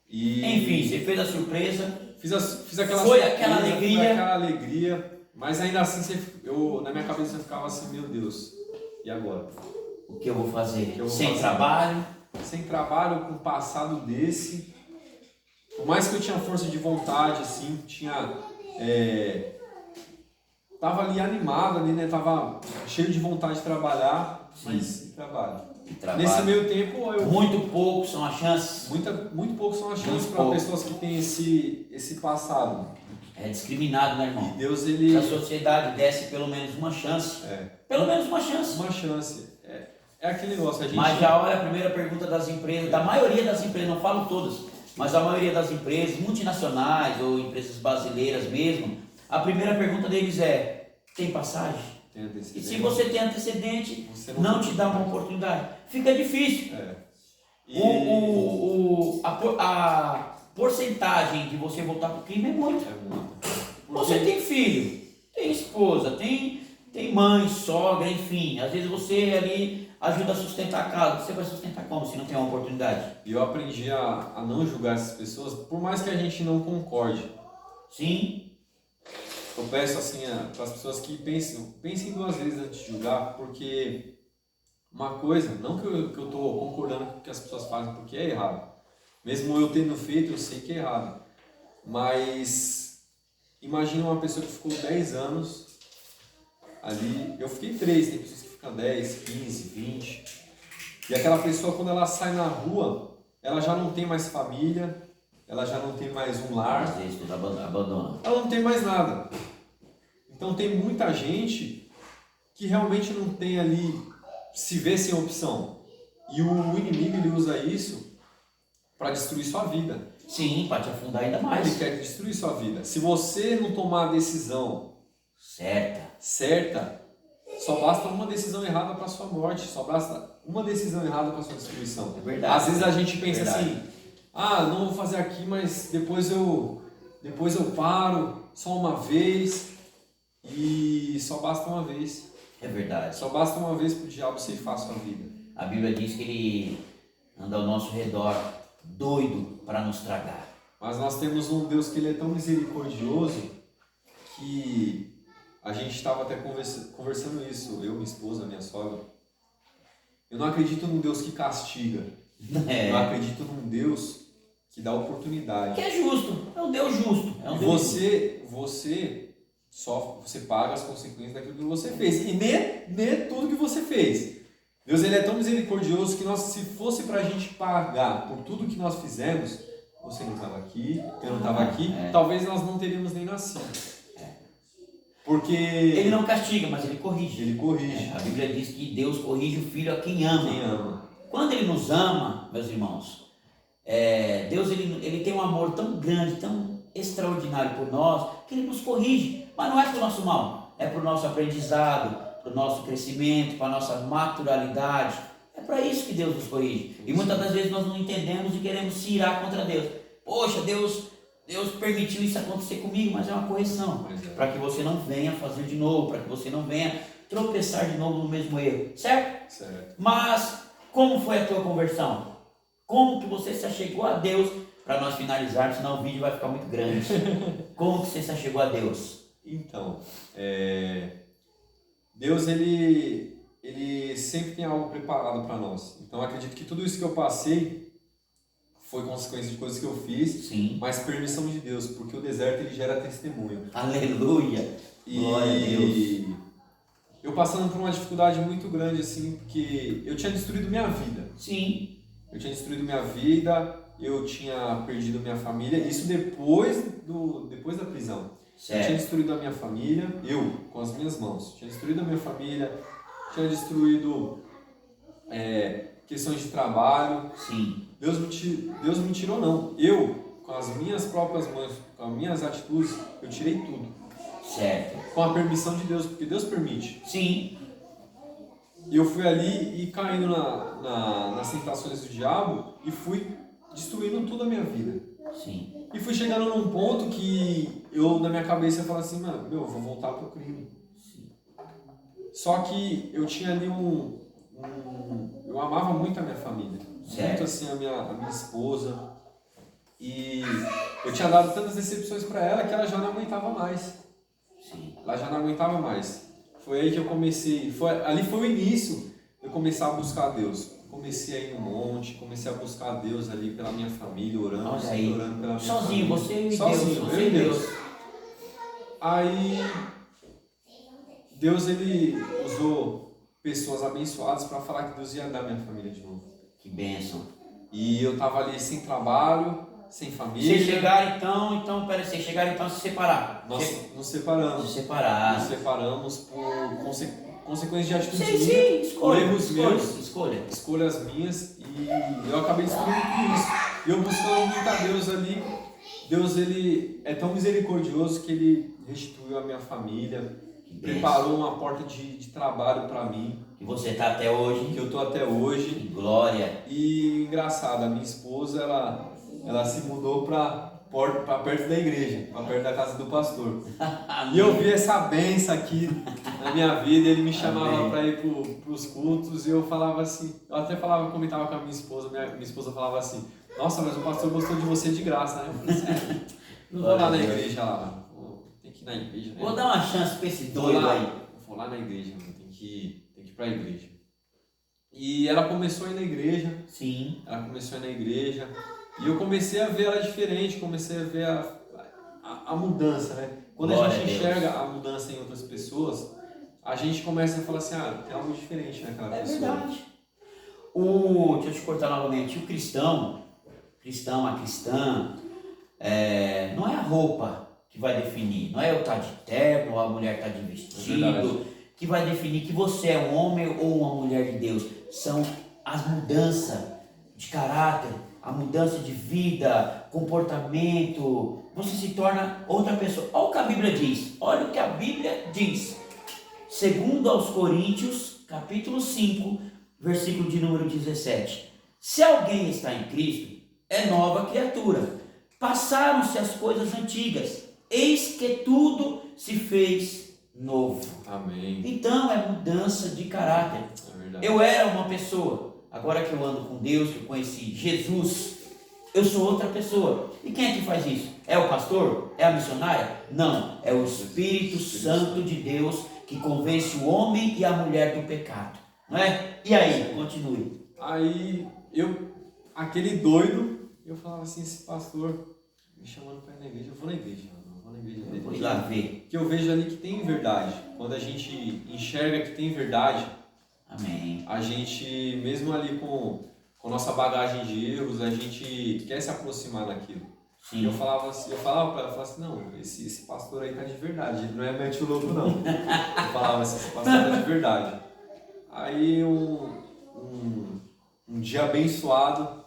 Enfim, você fez a surpresa. Fiz aquela foi surpresa, aquela alegria. Foi aquela alegria, mas ainda assim na minha cabeça eu ficava assim, meu Deus, e agora? O que eu vou fazer? Sem trabalho? Sem trabalho, com um passado desse. Por mais que eu tinha força de vontade, assim, tava ali animado, ali, né? Tava cheio de vontade de trabalhar, mas sem trabalho. Nesse meio tempo muito poucos são as chances. Muito poucos são as chances para pessoas que têm esse passado. É discriminado, né, irmão? E Deus, se a sociedade desse pelo menos uma chance. Pelo menos uma chance. Uma chance. É aquele negócio, Mas já olha a primeira pergunta das empresas, da maioria das empresas, não falo todas, mas a maioria das empresas, multinacionais ou empresas brasileiras mesmo, a primeira pergunta deles é: tem passagem? E se você tem antecedente, não te dá uma oportunidade. Fica difícil. E A porcentagem de você voltar pro crime é muito. é muito. Você tem filho, tem esposa, tem mãe, sogra, enfim. Às vezes você ali ajuda a sustentar a casa. Você vai sustentar como se não tem uma oportunidade? E eu aprendi a não julgar essas pessoas, por mais que a gente não concorde. Sim, Eu peço assim para as pessoas que pensem duas vezes antes de julgar, porque uma coisa, não que eu estou concordando com o que as pessoas fazem, porque é errado. Mesmo eu tendo feito, eu sei que é errado. Mas imagina uma pessoa que ficou 10 anos ali, eu fiquei 3, tem pessoas que ficam 10, 15, 20. E aquela pessoa, quando ela sai na rua, ela já não tem mais família, ela já não tem mais um lar, às vezes tudo abandona. ela não tem mais nada. Então tem muita gente que realmente não tem ali, se vê sem opção. E o inimigo, ele usa isso para destruir sua vida. Sim, para te afundar ainda Ele mais. quer destruir sua vida. Se você não tomar a decisão certa, só basta uma decisão errada para sua morte, só basta uma decisão errada para sua destruição. É verdade. Às vezes a gente pensa Verdade. assim, não vou fazer aqui, mas depois eu paro, só uma vez, e só basta uma vez. É verdade. Só basta uma vez para o diabo ceifar sua vida. A Bíblia diz que ele anda ao nosso redor doido para nos tragar. Mas nós temos um Deus que ele é tão misericordioso que a gente estava até conversando isso, eu, minha esposa, minha sogra. Eu não acredito num Deus que castiga. Eu acredito num Deus que dá oportunidade. Que é justo, é um Deus justo. É um Deus justo. Você sofre, você paga as consequências daquilo que você fez. E nem tudo que você fez. Deus, ele é tão misericordioso que se fosse para a gente pagar por tudo que nós fizemos, você não estava aqui, eu não estava aqui, talvez nós não teríamos nem nascido. Porque Ele não castiga, mas ele corrige. ele corrige. A Bíblia diz que Deus corrige o filho a quem ama. Quem ama. Quando ele nos ama, meus irmãos, Deus ele tem um amor tão grande, tão extraordinário por nós, que ele nos corrige. Mas não é para o nosso mal, é para o nosso aprendizado, para o nosso crescimento, para a nossa naturalidade. É para isso que Deus nos corrige. E muitas das vezes nós não entendemos e queremos se irar contra Deus. Poxa, Deus permitiu isso acontecer comigo, mas é uma correção. Para que você não venha fazer de novo, para que você não venha tropeçar de novo no mesmo erro. Certo? Certo. Mas como foi a tua conversão? Como que você se achegou a Deus? Para nós finalizarmos, senão o vídeo vai ficar muito grande. Como que você se achegou a Deus? Então, Deus, ele sempre tem algo preparado para nós. Então, eu acredito que tudo isso que eu passei foi consequência de coisas que eu fiz, Sim. mas permissão de Deus, porque o deserto, ele gera testemunho. Aleluia! Glória a Deus! Eu passando por uma dificuldade muito grande, assim, porque eu tinha destruído minha vida. Sim. Eu tinha destruído minha vida, eu tinha perdido minha família, isso depois da prisão. Certo. Eu tinha destruído a minha família, eu, com as minhas mãos. Tinha destruído a minha família, tinha destruído questões de trabalho. Sim. Deus me tirou, não. Eu, com as minhas próprias mãos, com as minhas atitudes, eu tirei tudo. Certo. Com a permissão de Deus, porque Deus permite. Sim. E eu fui ali e caindo nas tentações do diabo e fui destruindo tudo a minha vida. Sim. E fui chegando num ponto que eu, na minha cabeça, eu falava assim, mano, eu vou voltar pro crime. Sim. Só que eu tinha ali eu amava muito a minha família. Certo. Muito assim a minha esposa. E eu tinha dado tantas decepções para ela que ela já não aguentava mais. Sim. Ela já não aguentava mais. Foi aí que eu comecei, ali foi o início de eu começar a buscar a Deus. Comecei a ir no monte, comecei a buscar a Deus ali pela minha família, orando, Olha aí. orando pela minha Sozinho, família. você e Deus. Sozinho, Você eu e e Deus. Aí Deus, ele usou pessoas abençoadas para falar que Deus ia dar minha família de novo. Que bênção. E eu tava ali sem trabalho, sem família. Vocês chegaram vocês chegaram então a se separar. Nós nos separamos. Se separaram. Nos separamos por consequências de atitudes Sim, minhas, por escolha. erros meus, escolhas minhas, e eu acabei destruindo tudo isso. E eu buscando muito a Deus ali, Deus, ele é tão misericordioso que ele restituiu a minha família. Que preparou uma porta de trabalho para mim. Que você está até hoje. Que eu tô até hoje. Que glória. E engraçado, a minha esposa, ela se mudou para perto da igreja, para perto da casa do pastor. E eu vi essa benção aqui na minha vida, ele me chamava para ir para os cultos e eu falava assim, eu até comentava com a minha esposa falava assim, nossa, mas o pastor gostou de você de graça, né? Eu falei, sério, não vou lá na igreja lá, tem que ir na igreja, né? Vou dar uma chance para esse doido aí. Vou lá na igreja, tem que ir para a igreja. E ela começou a ir na igreja. Sim. Ela começou a ir na igreja. E eu comecei a ver ela diferente, comecei a ver a mudança, né? Quando a gente enxerga a mudança em outras pessoas, a gente começa a falar assim, tem algo diferente naquela pessoa. É verdade. Deixa eu te cortar novamente. O cristão, a cristã, não é a roupa que vai definir. Não é eu estar de terno ou a mulher estar de vestido que vai definir que você é um homem ou uma mulher de Deus. São as mudanças de caráter, a mudança de vida, comportamento. Você se torna outra pessoa. Olha o que a Bíblia diz. Olha o que a Bíblia diz. Segundo aos Coríntios, capítulo 5, versículo de número 17. Se alguém está em Cristo, é nova criatura. Passaram-se as coisas antigas. Eis que tudo se fez novo. Amém. Então é mudança de caráter. É verdade. Eu era uma pessoa. Agora que eu ando com Deus, que eu conheci Jesus, eu sou outra pessoa. E quem é que faz isso? É o pastor? É a missionária? Não, é o Espírito Santo de Deus que convence o homem e a mulher do pecado. Não é? E aí, continue. Aí, aquele doido, eu falava assim, esse pastor me chamando para ir na igreja, eu vou na igreja dele. Eu vou ir lá ver. Que eu vejo ali que tem verdade. Quando a gente enxerga que tem verdade, amém, a gente, mesmo ali com nossa bagagem de erros, a gente quer se aproximar daquilo. Sim. Eu falava para ela, assim, não, esse pastor aí tá de verdade, ele não é mete o louco não. Eu falava assim, esse pastor tá de verdade. Aí um dia abençoado,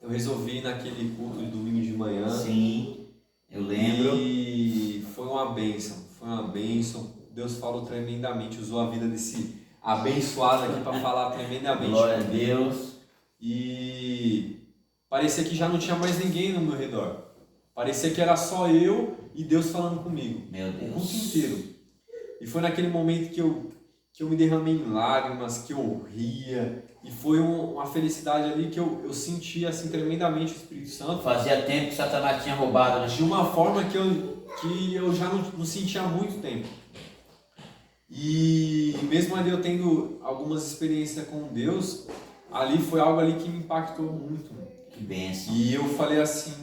eu resolvi ir naquele culto de domingo de manhã. Sim, eu lembro. E foi uma bênção. Deus falou tremendamente, usou a vida desse abençoado aqui para falar tremendamente. Glória a Deus. E parecia que já não tinha mais ninguém no meu redor. Parecia que era só eu e Deus falando comigo. Meu Deus. O culto inteiro. E foi naquele momento que eu me derramei em lágrimas, que eu ria. E foi uma felicidade ali que eu senti assim tremendamente o Espírito Santo. Fazia tempo que Satanás tinha roubado, né? De uma forma que eu já não sentia há muito tempo. E mesmo ali eu tendo algumas experiências com Deus, ali foi algo ali que me impactou muito. Que bênção. E eu falei assim,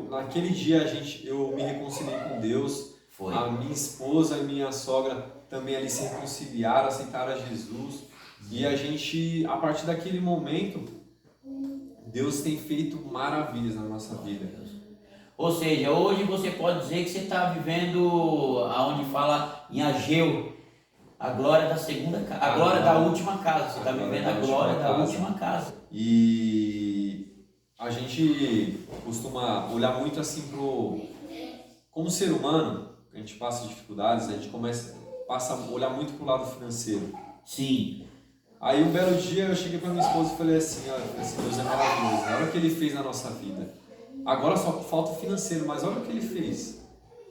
naquele dia eu me reconciliei com Deus. Foi. A minha esposa e minha sogra também ali se reconciliaram, aceitaram a Jesus. E a gente, a partir daquele momento, Deus tem feito maravilhas na nossa vida. Ou seja, hoje você pode dizer que você está vivendo aonde fala em Ageu, a glória da segunda casa, a glória da última casa. Você está vivendo a glória da última casa. E a gente costuma olhar muito assim como ser humano, a gente passa dificuldades, a gente passa a olhar muito pro lado financeiro. Sim. Aí um belo dia eu cheguei para minha esposa e falei assim, Deus é maravilhoso, olha o que Ele fez na nossa vida. Agora só falta o financeiro, mas olha o que Ele fez.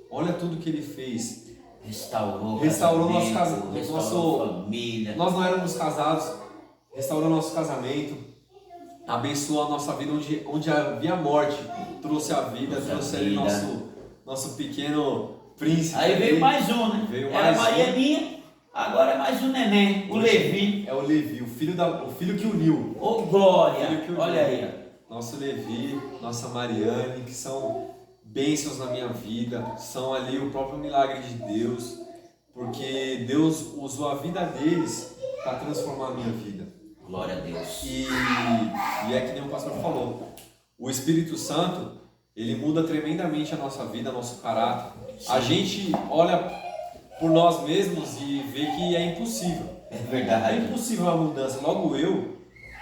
Olha tudo que Ele fez. Restaurou nosso casamento, restaurou família. Nós não éramos casados, restaurou nosso casamento, abençoou a nossa vida onde havia morte, trouxe a vida, trouxe ali nosso pequeno príncipe. Aí veio mais um, né? Era Marianinha, agora é mais um neném, o Levi. É o Levi, o filho que uniu. Ô glória! Olha aí. Nosso Levi, nossa Mariane, que são bênçãos na minha vida, são ali o próprio milagre de Deus, porque Deus usou a vida deles para transformar a minha vida. Glória a Deus. E é que nem o pastor falou, o Espírito Santo, ele muda tremendamente a nossa vida, nosso caráter. Sim. A gente olha por nós mesmos e vê que é impossível. É verdade. É impossível a mudança. Logo eu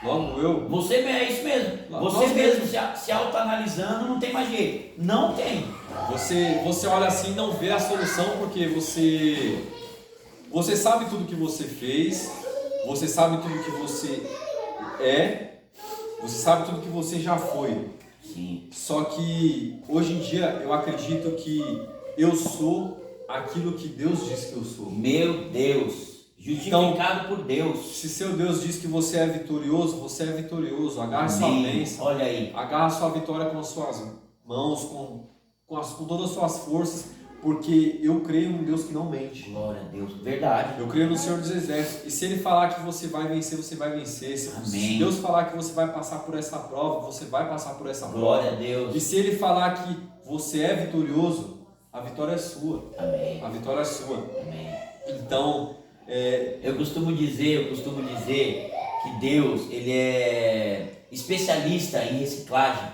Logo eu. Você mesmo, é isso mesmo. Nós Você mesmo mesmos. se autoanalisando, não tem mais jeito. Não tem. Você olha assim e não vê a solução porque você sabe tudo que você fez, você sabe tudo que você é, você sabe tudo que você já foi. Sim. Só que hoje em dia eu acredito que eu sou aquilo que Deus diz que eu sou. Meu Deus. Justificado por Deus. Se seu Deus diz que você é vitorioso, você é vitorioso. Agarra sua bênção. Olha aí. Agarra sua vitória com as suas mãos, com todas as suas forças, porque eu creio em um Deus que não mente. Glória a Deus. Verdade. Eu creio no Senhor dos Exércitos. E se Ele falar que você vai vencer, você vai vencer. Se Deus falar que você vai passar por essa prova, você vai passar por essa prova. Glória a Deus. E se Ele falar que você é vitorioso, a vitória é sua. Amém. A vitória é sua. Amém. Então, eu costumo dizer que Deus, ele é especialista em reciclagem.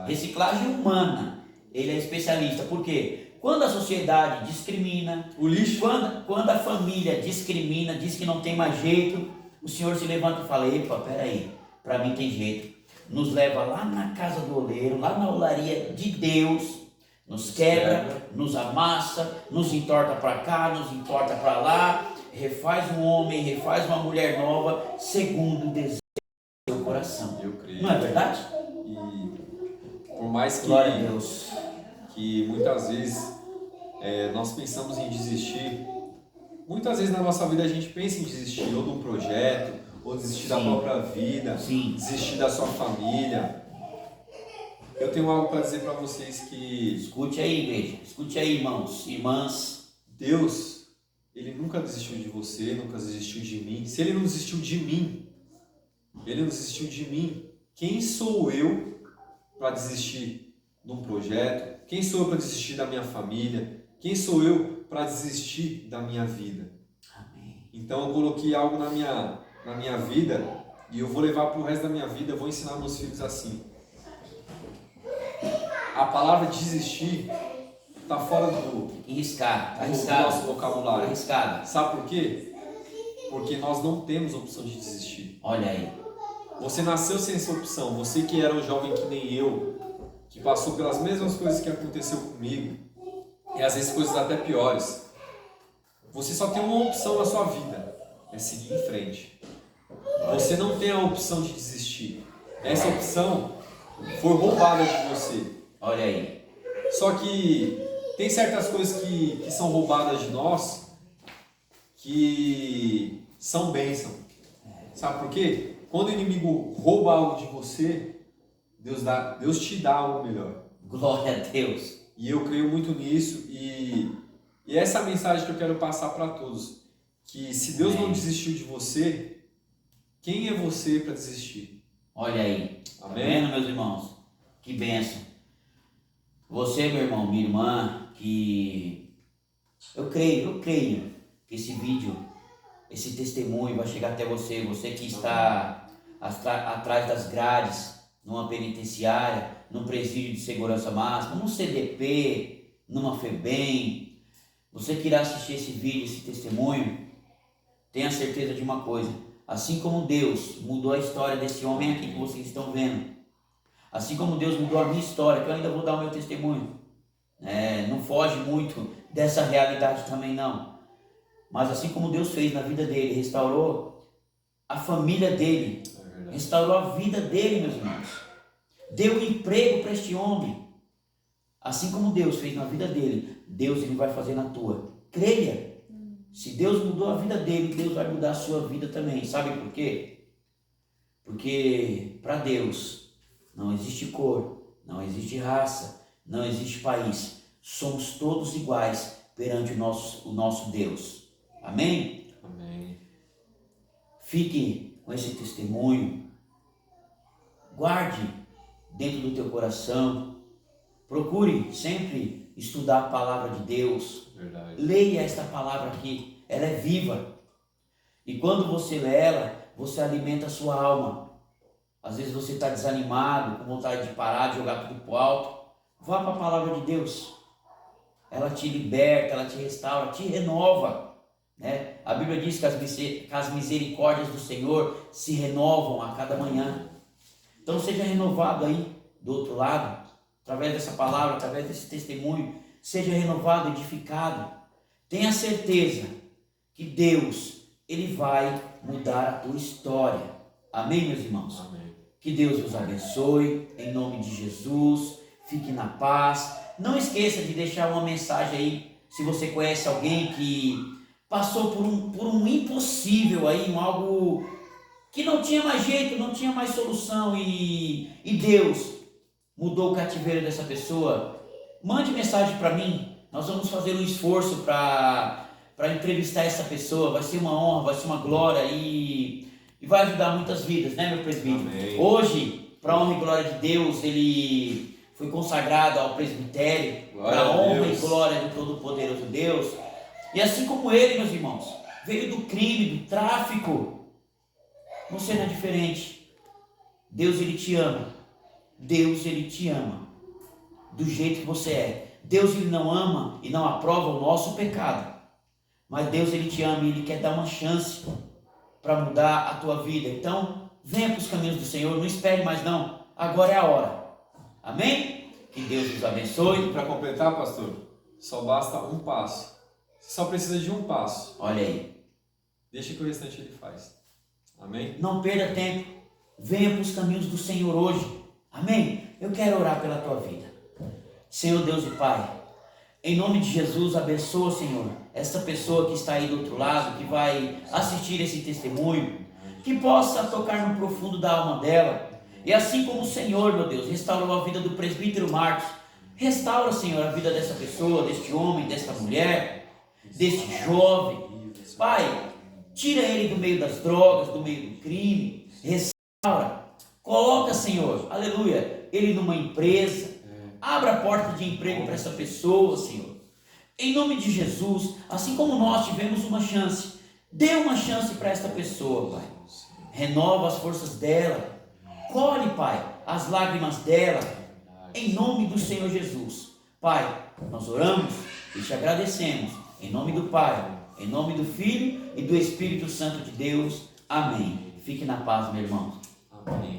Reciclagem humana. Ele é especialista. Por quê? Quando a sociedade discrimina, o lixo, quando a família discrimina, diz que não tem mais jeito, o Senhor se levanta e fala: epa, peraí, para mim tem jeito. Nos leva lá na casa do oleiro, lá na olaria de Deus, nos quebra, nos amassa, nos entorta para cá, nos entorta para lá, refaz um homem, refaz uma mulher nova, segundo o desejo do seu coração. Eu creio. Não é verdade? E por mais glória a Deus, que muitas vezes nós pensamos em desistir, muitas vezes na nossa vida a gente pensa em desistir ou de um projeto, ou desistir da própria vida, desistir da sua família. Eu tenho algo para dizer para vocês que... Escute aí, igreja, escute aí, irmãos, irmãs. Deus, Ele nunca desistiu de você, nunca desistiu de mim. Se Ele não desistiu de mim, Ele não desistiu de mim, quem sou eu para desistir de um projeto? Quem sou eu para desistir da minha família? Quem sou eu para desistir da minha vida? Amém. Então eu coloquei algo na minha vida e eu vou levar para o resto da minha vida, eu vou ensinar meus filhos assim. A palavra desistir está fora do nosso vocabulário. Arriscado. Sabe por quê? Porque nós não temos opção de desistir. Olha aí. Você nasceu sem essa opção. Você que era um jovem que nem eu, que passou pelas mesmas coisas que aconteceu comigo, e às vezes coisas até piores. Você só tem uma opção na sua vida, é seguir em frente. Você não tem a opção de desistir. Essa opção foi roubada de você. Olha aí. Só que tem certas coisas que são roubadas de nós que são bênção. Sabe por quê? Quando o inimigo rouba algo de você, Deus te dá algo melhor. Glória a Deus. E eu creio muito nisso e essa é a mensagem que eu quero passar para todos. Que se Deus não desistiu de você, quem é você para desistir? Olha aí. Amém? Tá vendo, meus irmãos? Que bênção. Você, meu irmão, minha irmã, que eu creio que esse vídeo, esse testemunho vai chegar até você, você que está atrás das grades, numa penitenciária, num presídio de segurança máxima, num CDP, numa FEBEM, você que irá assistir esse vídeo, esse testemunho, tenha certeza de uma coisa: assim como Deus mudou a história desse homem aqui que vocês estão vendo, assim como Deus mudou a minha história, que eu ainda vou dar o meu testemunho, não foge muito dessa realidade também não, mas assim como Deus fez na vida dele, restaurou a família dele, restaurou a vida dele, meus irmãos, deu emprego para este homem, assim como Deus fez na vida dele, Deus ele vai fazer na tua. Creia. Se Deus mudou a vida dele, Deus vai mudar a sua vida também. Sabe por quê? Porque para Deus não existe cor, não existe raça, não existe país. Somos todos iguais perante o nosso Deus. Amém? Amém. Fique com esse testemunho. Guarde dentro do teu coração. Procure sempre estudar a palavra de Deus. Verdade. Leia esta palavra aqui. Ela é viva. E quando você lê ela, você alimenta a sua alma. Às vezes você está desanimado, com vontade de parar, de jogar tudo para o alto. Vá para a palavra de Deus. Ela te liberta, ela te restaura, te renova. né? A Bíblia diz que as misericórdias do Senhor se renovam a cada manhã. Então seja renovado aí do outro lado, através dessa palavra, através desse testemunho, seja renovado, edificado. Tenha certeza que Deus, Ele vai mudar a tua história. Amém, meus irmãos? Amém. Que Deus vos abençoe, em nome de Jesus. Fique na paz. Não esqueça de deixar uma mensagem aí, se você conhece alguém que passou por um impossível aí, algo que não tinha mais jeito, não tinha mais solução, e Deus mudou o cativeiro dessa pessoa. Mande mensagem para mim. Nós vamos fazer um esforço para entrevistar essa pessoa. Vai ser uma honra, vai ser uma glória e vai ajudar muitas vidas, né, meu presbítero? Amém. Hoje, para a honra e glória de Deus, ele foi consagrado ao presbitério, para a honra e glória do Todo-Poderoso Deus. E assim como ele, meus irmãos, veio do crime, do tráfico, você não é diferente. Deus, Ele te ama. Deus, Ele te ama do jeito que você é. Deus, Ele não ama e não aprova o nosso pecado, mas Deus, Ele te ama e Ele quer dar uma chance para mudar a tua vida. Então, venha para os caminhos do Senhor, não espere mais não, agora é a hora. Amém? Que Deus nos abençoe. E para completar, pastor, só basta um passo. Você só precisa de um passo. Olha aí. Deixa que o restante Ele faz. Amém? Não perda tempo. Venha para os caminhos do Senhor hoje. Amém? Eu quero orar pela tua vida. Senhor Deus e Pai, em nome de Jesus, abençoa, Senhor, essa pessoa que está aí do outro lado, que vai assistir esse testemunho, que possa tocar no profundo da alma dela. E assim como o Senhor, meu Deus, restaurou a vida do presbítero Marcos, restaura, Senhor, a vida dessa pessoa, deste homem, desta mulher, deste jovem. Pai, tira ele do meio das drogas, do meio do crime, restaura, coloca, Senhor, aleluia, ele numa empresa, abra a porta de emprego para essa pessoa, Senhor, em nome de Jesus. Assim como nós tivemos uma chance, dê uma chance para esta pessoa, Pai, renova as forças dela, colhe, Pai, as lágrimas dela, em nome do Senhor Jesus. Pai, nós oramos e te agradecemos, em nome do Pai, em nome do Filho e do Espírito Santo de Deus. Amém. Fique na paz, meu irmão. Amém.